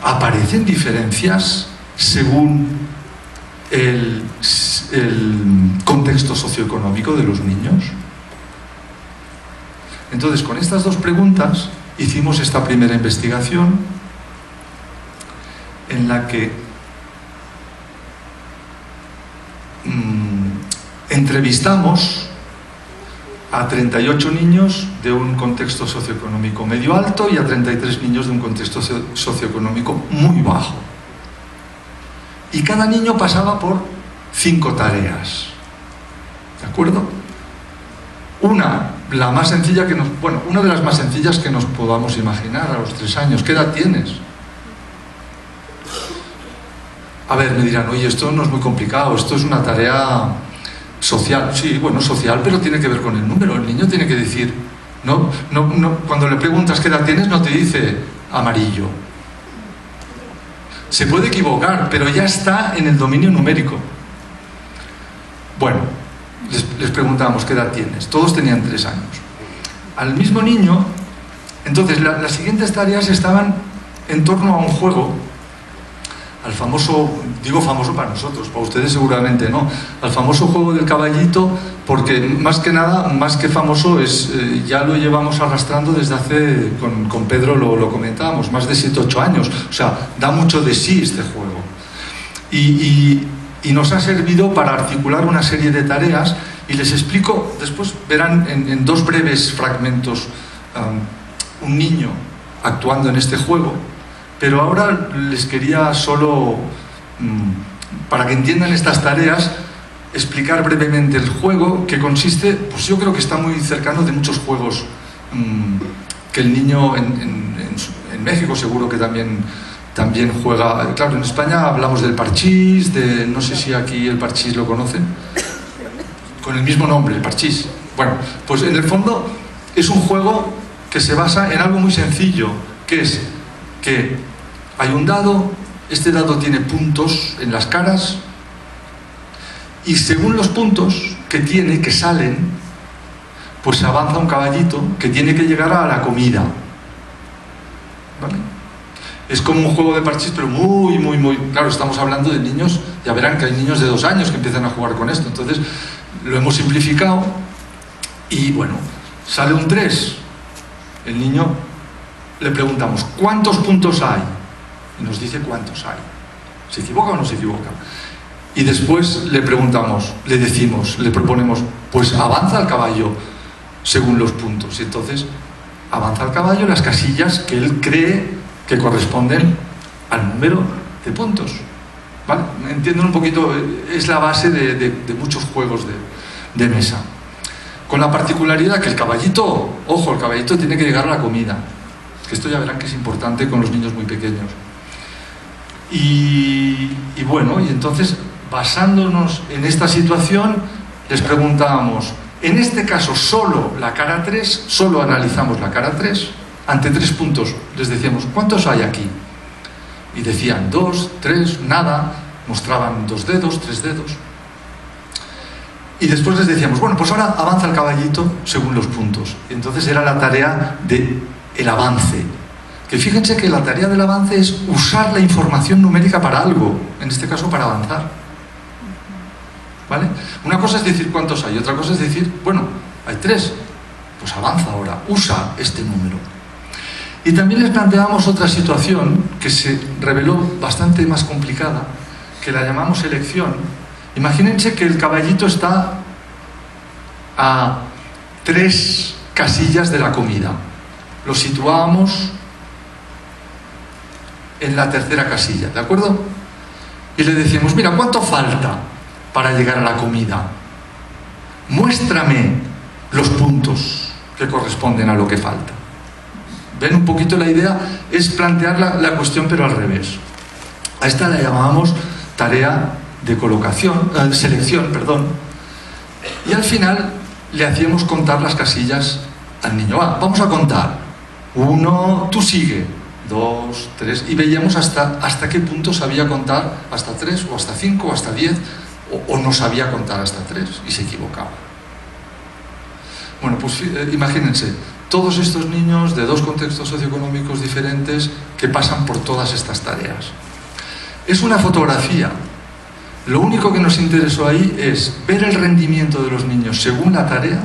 aparecen diferencias según el contexto socioeconómico de los niños. Entonces, con estas 2 preguntas hicimos esta primera investigación en la que entrevistamos a 38 niños de un contexto socioeconómico medio alto y a 33 niños de un contexto socioeconómico muy bajo. Y cada niño pasaba por 5 tareas. ¿De acuerdo? Una de las más sencillas que nos podamos imaginar a los 3 años. ¿Qué edad tienes? A ver, me dirán, oye, esto no es muy complicado, esto es una tarea social. Sí, bueno, social, pero tiene que ver con el número. El niño tiene que decir, no, cuando le preguntas qué edad tienes, no te dice amarillo. Se puede equivocar, pero ya está en el dominio numérico. Bueno, les preguntamos qué edad tienes. Todos tenían 3 años. Al mismo niño, entonces las siguientes tareas estaban en torno a un juego al famoso, digo famoso para nosotros, para ustedes seguramente no, al famoso juego del caballito, porque más que nada, más que famoso, ya lo llevamos arrastrando desde hace, con Pedro lo comentábamos, más de 7-8 años. O sea, da mucho de sí este juego. Y nos ha servido para articular una serie de tareas, y les explico, después verán en 2 breves fragmentos un niño actuando en este juego, pero ahora les quería solo, para que entiendan estas tareas, explicar brevemente el juego, que consiste, pues yo creo que está muy cercano de muchos juegos que el niño en México seguro que también juega. Claro, en España hablamos del parchís, no sé si aquí el parchís lo conocen, con el mismo nombre, el parchís. Bueno, pues en el fondo es un juego que se basa en algo muy sencillo, que es que hay un dado, este dado tiene puntos en las caras, y según los puntos que salen, pues se avanza un caballito que tiene que llegar a la comida. ¿Vale? Es como un juego de parchís, pero muy... Claro, estamos hablando de niños, ya verán que hay niños de 2 años que empiezan a jugar con esto, entonces lo hemos simplificado, y bueno, sale un 3. El niño, le preguntamos, ¿cuántos puntos hay? Y nos dice cuántos hay. ¿Se equivoca o no se equivoca? Y después le preguntamos, le proponemos, pues avanza el caballo según los puntos. Y entonces avanza el caballo en las casillas que él cree que corresponden al número de puntos. ¿Vale? Entienden un poquito, es la base de muchos juegos de mesa. Con la particularidad que el caballito, ojo, el caballito tiene que llegar a la comida. Que esto ya verán que es importante con los niños muy pequeños. Y bueno, y entonces, basándonos en esta situación, les preguntábamos, en este caso solo la cara 3, solo analizamos la cara 3, ante 3 puntos les decíamos, ¿cuántos hay aquí? Y decían 2, 3, nada, mostraban 2 dedos, 3 dedos. Y después les decíamos, bueno, pues ahora avanza el caballito según los puntos. Y entonces era la tarea del avance. Que fíjense que la tarea del avance es usar la información numérica para algo, en este caso para avanzar. ¿Vale? Una cosa es decir cuántos hay, otra cosa es decir, bueno, hay 3, pues avanza ahora, usa este número. Y también les planteamos otra situación que se reveló bastante más complicada, que la llamamos elección. Imagínense que el caballito está a 3 casillas de la comida. Lo situábamos en la 3ª casilla, ¿de acuerdo? Y le decíamos, mira, ¿cuánto falta para llegar a la comida? Muéstrame los puntos que corresponden a lo que falta. ¿Ven un poquito la idea? Es plantear la cuestión pero al revés. A esta la llamábamos tarea de selección, perdón. Y al final le hacíamos contar las casillas al niño. Vamos a contar. 1, tú sigue. 2, 3, y veíamos hasta qué punto sabía contar, hasta 3, o hasta 5, o hasta 10, o no sabía contar hasta 3, y se equivocaba. Bueno, pues imagínense, todos estos niños de 2 contextos socioeconómicos diferentes que pasan por todas estas tareas. Es una fotografía. Lo único que nos interesó ahí es ver el rendimiento de los niños según la tarea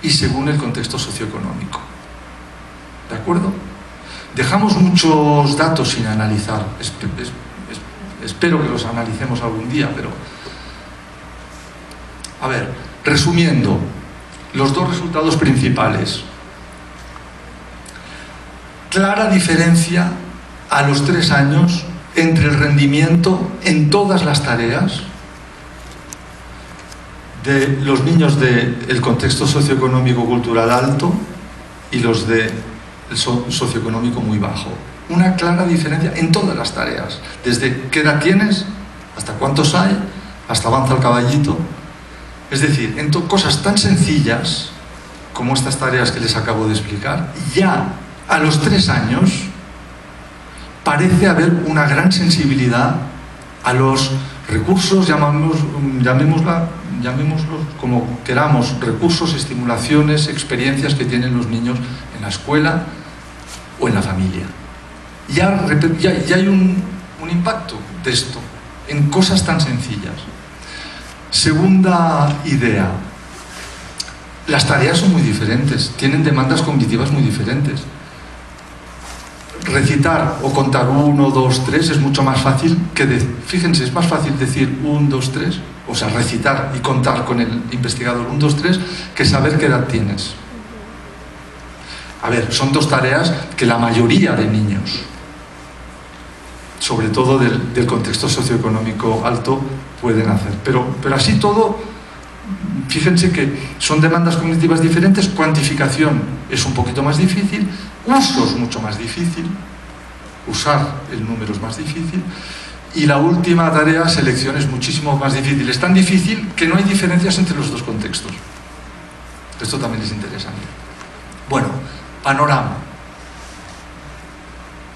y según el contexto socioeconómico. ¿De acuerdo? Dejamos muchos datos sin analizar. Espero que los analicemos algún día, pero... A ver, resumiendo, los 2 resultados principales. Clara diferencia a los 3 años entre el rendimiento en todas las tareas de los niños del contexto socioeconómico cultural alto y los del socioeconómico muy bajo. Una clara diferencia en todas las tareas, desde qué edad tienes, hasta cuántos hay, hasta avanza el caballito. Es decir, en cosas tan sencillas como estas tareas que les acabo de explicar, ya a los 3 años parece haber una gran sensibilidad a los recursos, llamémoslos como queramos, recursos, estimulaciones, experiencias que tienen los niños en la escuela o en la familia. Ya hay un impacto de esto en cosas tan sencillas. Segunda idea. Las tareas son muy diferentes, tienen demandas cognitivas muy diferentes. Recitar o contar 1, 2, 3 es mucho más fácil que fíjense, es más fácil decir 1, 2, 3, o sea, recitar y contar con el investigador 1, 2, 3, que saber qué edad tienes. A ver, son dos tareas que la mayoría de niños, sobre todo del contexto socioeconómico alto, pueden hacer. Pero así todo, fíjense que son demandas cognitivas diferentes, cuantificación es un poquito más difícil, uso es mucho más difícil, usar el número es más difícil, y la última tarea, selección, es muchísimo más difícil. Es tan difícil que no hay diferencias entre los dos contextos. Esto también es interesante. Bueno, panorama.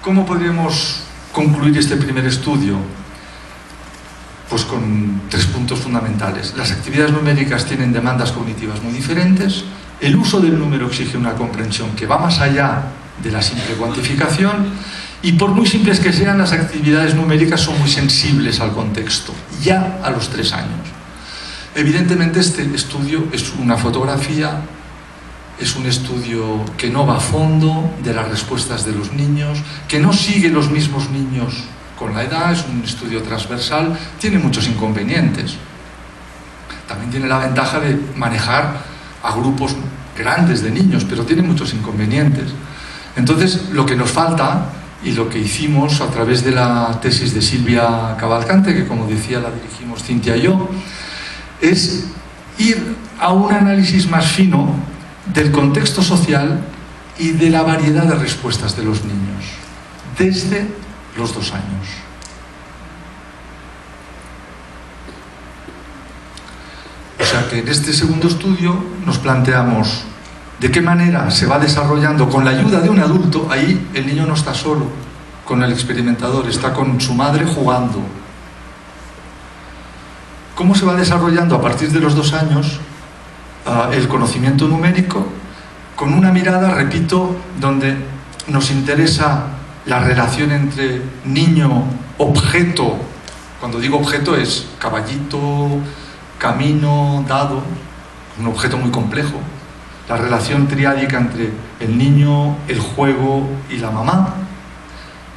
¿Cómo podríamos concluir este primer estudio? Pues con 3 puntos fundamentales. Las actividades numéricas tienen demandas cognitivas muy diferentes. El uso del número exige una comprensión que va más allá de la simple cuantificación. Y por muy simples que sean, las actividades numéricas son muy sensibles al contexto, ya a los 3 años. Evidentemente este estudio es una fotografía, es un estudio que no va a fondo de las respuestas de los niños, que no sigue los mismos niños con la edad, es un estudio transversal, tiene muchos inconvenientes. También tiene la ventaja de manejar a grupos grandes de niños, pero tiene muchos inconvenientes. Entonces, lo que nos falta, y lo que hicimos a través de la tesis de Silvia Cavalcante, que como decía la dirigimos Cintia y yo, es ir a un análisis más fino del contexto social y de la variedad de respuestas de los niños, desde los 2 años. O sea que en este segundo estudio nos planteamos de qué manera se va desarrollando con la ayuda de un adulto. Ahí el niño no está solo con el experimentador, está con su madre jugando. ¿Cómo se va desarrollando a partir de los 2 años el conocimiento numérico? Con una mirada, repito, donde nos interesa la relación entre niño-objeto. Cuando digo objeto es caballito, camino, dado, un objeto muy complejo. La relación triádica entre el niño, el juego y la mamá.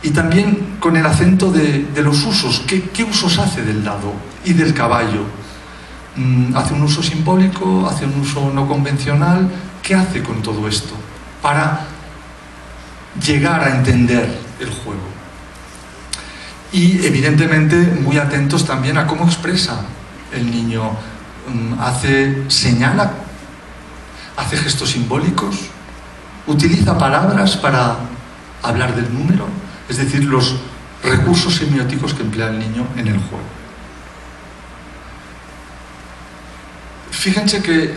Y también con el acento de los usos. ¿Qué usos hace del dado y del caballo? ¿Hace un uso simbólico? ¿Hace un uso no convencional? ¿Qué hace con todo esto para llegar a entender el juego? Y evidentemente muy atentos también a cómo expresa el niño. ¿Señala? ¿Hace gestos simbólicos? ¿Utiliza palabras para hablar del número? Es decir, los recursos semióticos que emplea el niño en el juego. Fíjense que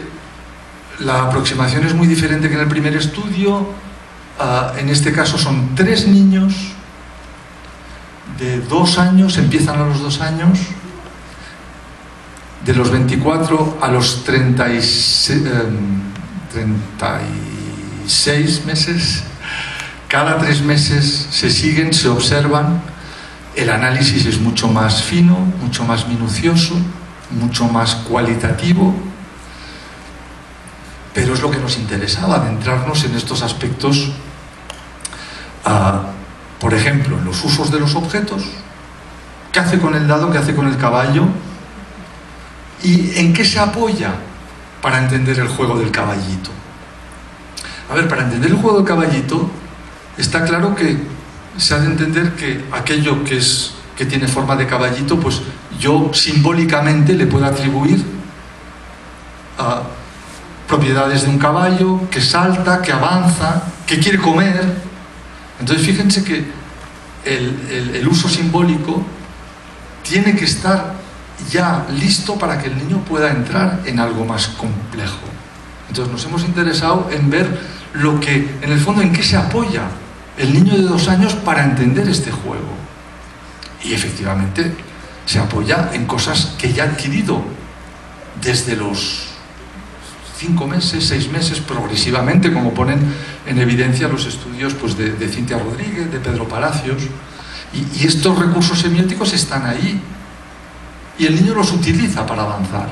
la aproximación es muy diferente que en el primer estudio. En este caso son 3 niños de 2 años, empiezan a los 2 años, de los 24 a los 36 meses. Cada 3 meses se siguen, se observan. El análisis es mucho más fino, mucho más minucioso, mucho más cualitativo, pero es lo que nos interesaba, adentrarnos en estos aspectos, por ejemplo, en los usos de los objetos. ¿Qué hace con el dado? ¿Qué hace con el caballo? ¿Y en qué se apoya para entender el juego del caballito? A ver, para entender el juego del caballito, está claro que se ha de entender que aquello que tiene forma de caballito, pues yo simbólicamente le puedo atribuir propiedades de un caballo que salta, que avanza, que quiere comer. Entonces fíjense que el uso simbólico tiene que estar ya listo para que el niño pueda entrar en algo más complejo. Entonces nos hemos interesado en ver lo que, en el fondo, en qué se apoya el niño de 2 años para entender este juego. Y efectivamente se apoya en cosas que ya ha adquirido desde los 5 meses, 6 meses, progresivamente, como ponen en evidencia los estudios pues, de Cintia Rodríguez, de Pedro Palacios. Y estos recursos semióticos están ahí. Y el niño los utiliza para avanzar.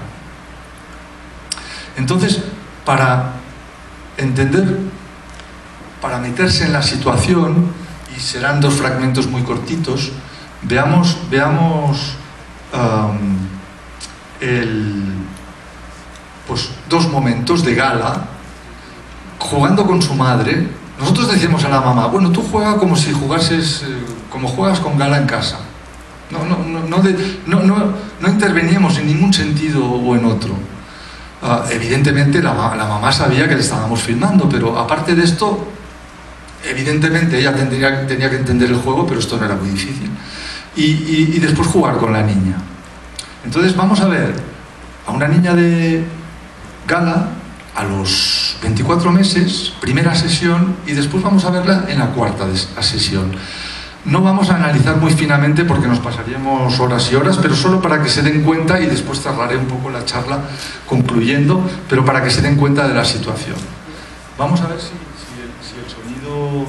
Entonces, para entender, para meterse en la situación, y serán dos fragmentos muy cortitos, veamos pues, dos momentos de Gala jugando con su madre. Nosotros decimos a la mamá, bueno, tú juega como si jugases, como juegas con Gala en casa. No interveníamos en ningún sentido o en otro. Evidentemente la mamá sabía que le estábamos filmando, pero aparte de esto, evidentemente ella tenía que entender el juego, pero esto no era muy difícil. Y después jugar con la niña. Entonces vamos a ver a una niña de Gala a los 24 meses, primera sesión, y después vamos a verla en la cuarta sesión. No vamos a analizar muy finamente porque nos pasaríamos horas y horas, pero solo para que se den cuenta, y después cerraré un poco la charla concluyendo, pero para que se den cuenta de la situación. Vamos a ver si el sonido...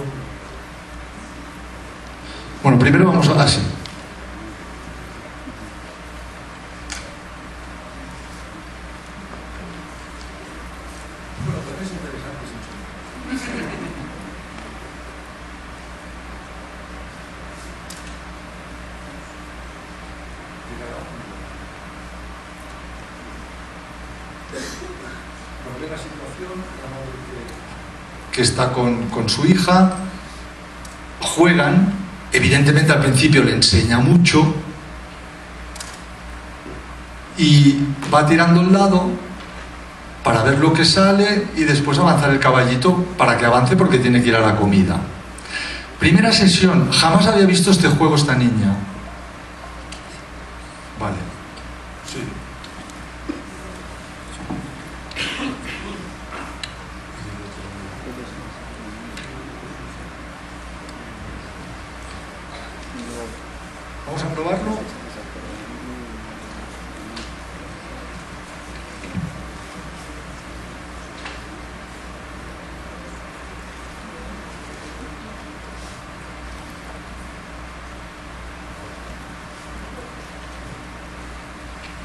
Bueno, primero vamos a... sí. Que está con su hija, juegan, evidentemente al principio le enseña mucho y va tirando el dado para ver lo que sale y después avanzar el caballito para que avance porque tiene que ir a la comida. Primera sesión, jamás había visto este juego esta niña. Vale. Sí. Vamos a probarlo.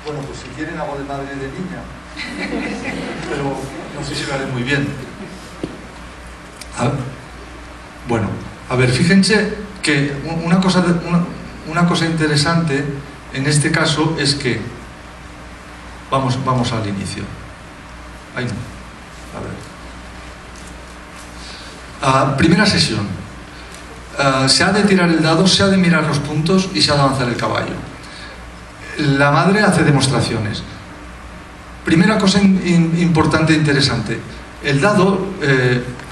Bueno, pues si quieren hago de madre de niña, pero no sé si lo haré muy bien. Bueno, a ver, fíjense que una cosa interesante en este caso es que vamos al inicio. Ahí no. A ver. Primera sesión. Se ha de tirar el dado, se ha de mirar los puntos y se ha de avanzar el caballo. La madre hace demostraciones. Primera cosa importante e interesante. El dado,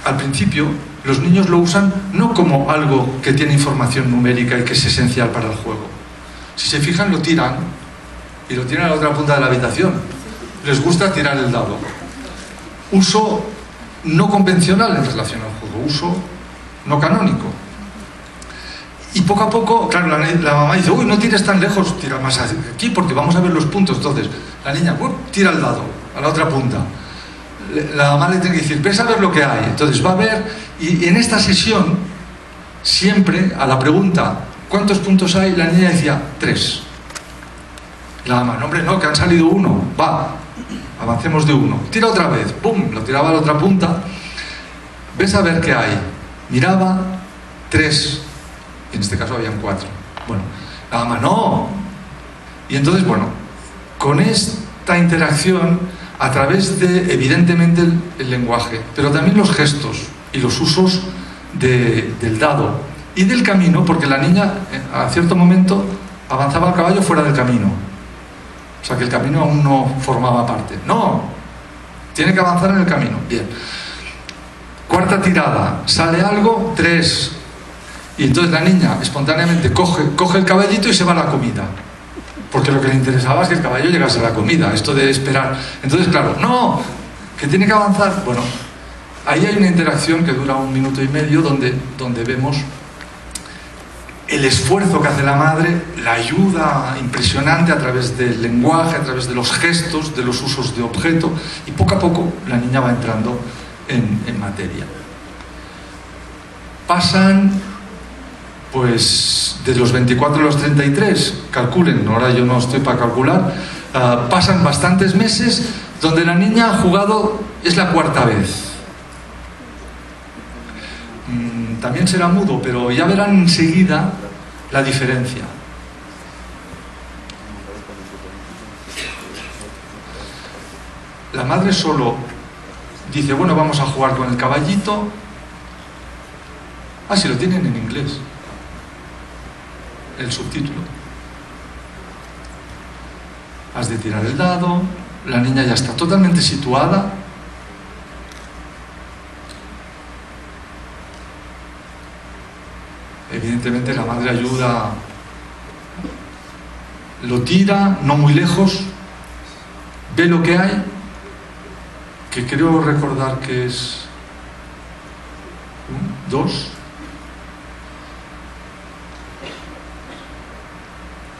al principio, los niños lo usan no como algo que tiene información numérica y que es esencial para el juego. Si se fijan, lo tiran y lo tiran a la otra punta de la habitación. Les gusta tirar el dado. Uso no convencional en relación al juego, uso no canónico. Y poco a poco, claro, la mamá dice, uy, no tires tan lejos, tira más aquí porque vamos a ver los puntos. Entonces, la niña tira el dado a la otra punta. La mamá le tiene que decir, ves a ver lo que hay. Entonces va a ver, y en esta sesión, siempre a la pregunta, ¿cuántos puntos hay? La niña decía, 3. La mamá, no, hombre, no, que han salido 1. Va, avancemos de 1. Tira otra vez, pum, lo tiraba a la otra punta. Ves a ver qué hay. Miraba, 3. En este caso habían 4. Bueno, la mamá, no. Y entonces, bueno, con esta interacción, a través de, evidentemente, el lenguaje, pero también los gestos y los usos del dado y del camino, porque la niña, a cierto momento, avanzaba el caballo fuera del camino. O sea, que el camino aún no formaba parte. No, tiene que avanzar en el camino. Bien. Cuarta tirada, sale algo, 3. Y entonces la niña espontáneamente coge el caballito y se va a la comida. Porque lo que le interesaba es que el caballo llegase a la comida, esto de esperar. Entonces, claro, no, que tiene que avanzar. Bueno, ahí hay una interacción que dura 1 minuto y medio donde vemos el esfuerzo que hace la madre, la ayuda impresionante a través del lenguaje, a través de los gestos, de los usos de objeto, y poco a poco la niña va entrando en materia. Pasan pues de los 24 a los 33, calculen, ahora yo no estoy para calcular, pasan bastantes meses donde la niña ha jugado, es la cuarta vez. También será mudo, pero ya verán enseguida la diferencia. La madre solo dice, bueno, vamos a jugar con el caballito. Ah, sí, lo tienen en inglés, el subtítulo. Has de tirar el dado, la niña ya está totalmente situada. Evidentemente la madre ayuda, lo tira, no muy lejos, ve lo que hay, que creo recordar que es 2,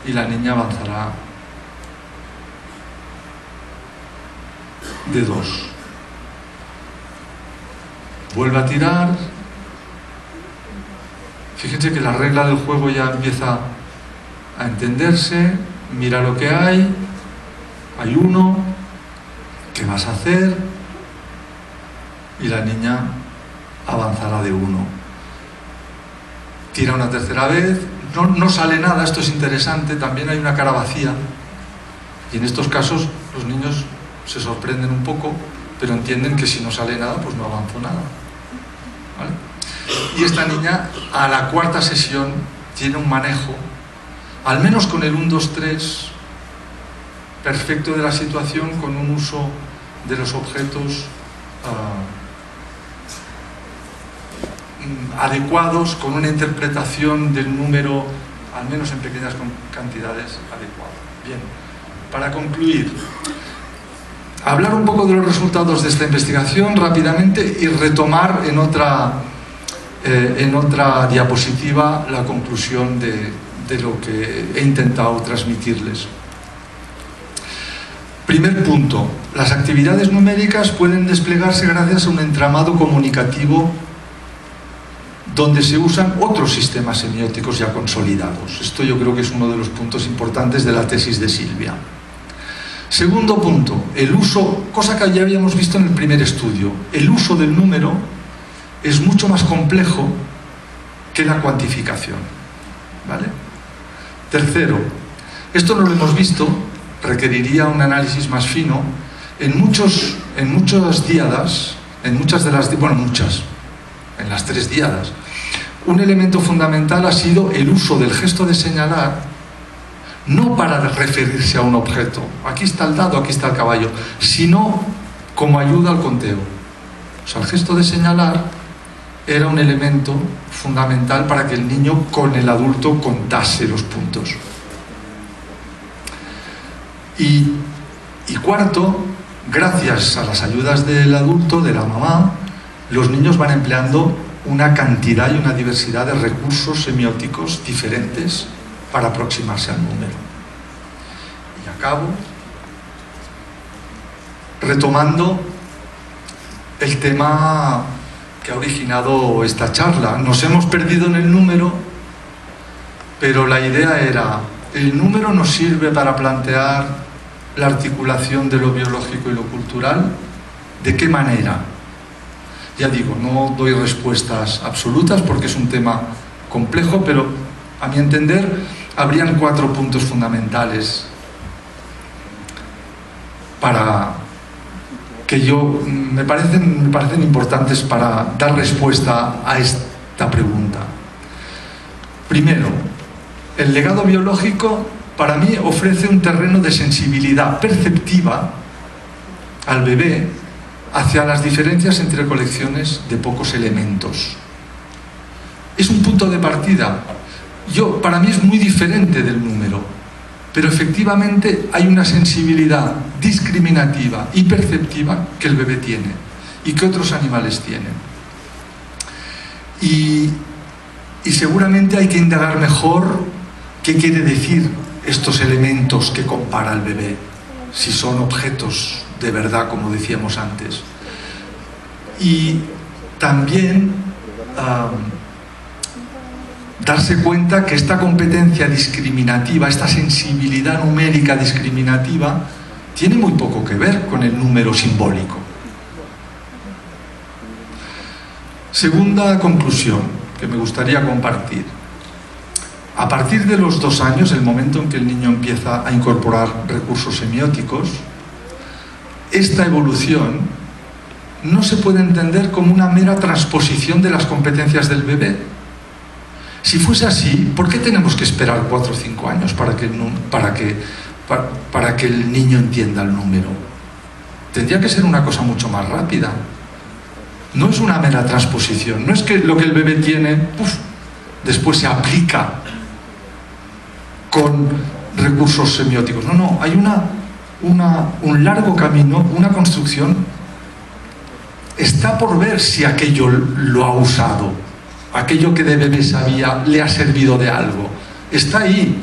y la niña avanzará de 2. Vuelve a tirar. Fíjense que la regla del juego ya empieza a entenderse. Mira lo que hay 1, ¿qué vas a hacer? Y la niña avanzará de 1. Tira una tercera vez, no sale nada. Esto es interesante, también hay una cara vacía, y en estos casos los niños se sorprenden un poco, pero entienden que si no sale nada, pues no avanzó nada, ¿vale? Y esta niña a la cuarta sesión tiene un manejo, al menos con el 1, 2, 3, perfecto de la situación, con un uso de los objetos adecuados, con una interpretación del número, al menos en pequeñas cantidades, adecuado. Bien, para concluir, hablar un poco de los resultados de esta investigación rápidamente y retomar en otra diapositiva la conclusión de lo que he intentado transmitirles. Primer punto, las actividades numéricas pueden desplegarse gracias a un entramado comunicativo donde se usan otros sistemas semióticos ya consolidados. Esto yo creo que es uno de los puntos importantes de la tesis de Silvia. Segundo punto, el uso, cosa que ya habíamos visto en el primer estudio, el uso del número es mucho más complejo que la cuantificación, ¿vale? Tercero, esto no lo hemos visto, requeriría un análisis más fino. En muchas díadas, en las 3 díadas, un elemento fundamental ha sido el uso del gesto de señalar, no para referirse a un objeto, aquí está el dado, aquí está el caballo, sino como ayuda al conteo. O sea, el gesto de señalar era un elemento fundamental para que el niño con el adulto contase los puntos. Y cuarto, gracias a las ayudas del adulto, de la mamá, los niños van empleando una cantidad y una diversidad de recursos semióticos diferentes para aproximarse al número. Y acabo retomando el tema que ha originado esta charla. Nos hemos perdido en el número, pero la idea era, el número nos sirve para plantear la articulación de lo biológico y lo cultural. ¿De qué manera? Ya digo, no doy respuestas absolutas porque es un tema complejo, pero a mi entender habrían 4 puntos fundamentales para que me parecen importantes para dar respuesta a esta pregunta. Primero, el legado biológico para mí ofrece un terreno de sensibilidad perceptiva al bebé hacia las diferencias entre colecciones de pocos elementos. Es un punto de partida. Para mí es muy diferente del número, pero efectivamente hay una sensibilidad discriminativa y perceptiva que el bebé tiene y que otros animales tienen. Y seguramente hay que indagar mejor qué quiere decir estos elementos que compara el bebé, si son objetos de verdad, como decíamos antes. Y también darse cuenta que esta competencia discriminativa, esta sensibilidad numérica discriminativa, tiene muy poco que ver con el número simbólico. Segunda conclusión que me gustaría compartir. A partir de los 2 años, el momento en que el niño empieza a incorporar recursos semióticos, esta evolución no se puede entender como una mera transposición de las competencias del bebé. Si fuese así, ¿por qué tenemos que esperar 4 o 5 años para que el niño entienda el número? Tendría que ser una cosa mucho más rápida. No es una mera transposición, no es que lo que el bebé tiene, después se aplica con recursos semióticos. No, hay un largo camino, una construcción. Está por ver si aquello lo ha usado, aquello que de bebé sabía le ha servido de algo. Está ahí.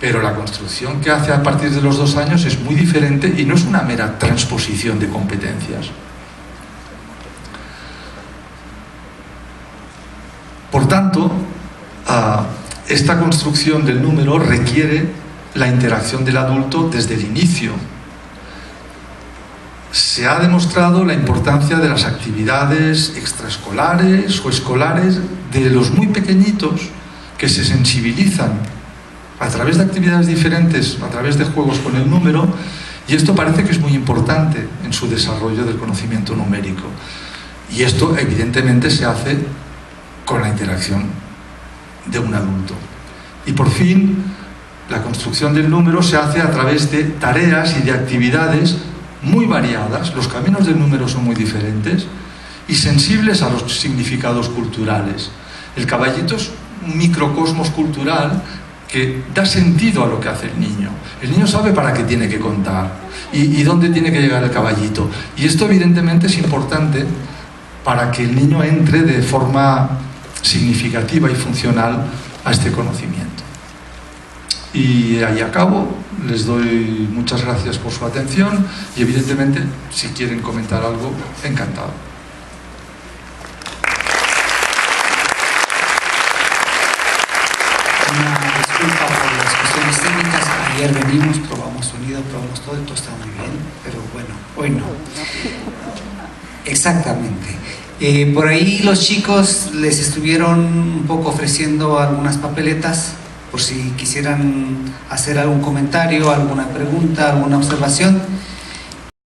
Pero la construcción que hace a partir de los 2 años es muy diferente y no es una mera transposición de competencias. Por tanto, esta construcción del número requiere la interacción del adulto desde el inicio. Se ha demostrado la importancia de las actividades extraescolares o escolares de los muy pequeñitos que se sensibilizan a través de actividades diferentes, a través de juegos con el número, y esto parece que es muy importante en su desarrollo del conocimiento numérico. Y esto evidentemente se hace con la interacción de un adulto. Y por fin, la construcción del número se hace a través de tareas y de actividades muy variadas. Los caminos del número son muy diferentes y sensibles a los significados culturales. El caballito es un microcosmos cultural que da sentido a lo que hace el niño. El niño sabe para qué tiene que contar y dónde tiene que llegar el caballito. Y esto evidentemente es importante para que el niño entre de forma significativa y funcional a este conocimiento. Y ahí acabo. Les doy muchas gracias por su atención y evidentemente si quieren comentar algo, encantado. Una disculpa por las cuestiones técnicas. Ayer venimos, probamos sonido, probamos todo está muy bien, pero bueno, hoy no. Exactamente. Por ahí los chicos les estuvieron un poco ofreciendo algunas papeletas por si quisieran hacer algún comentario, alguna pregunta, alguna observación.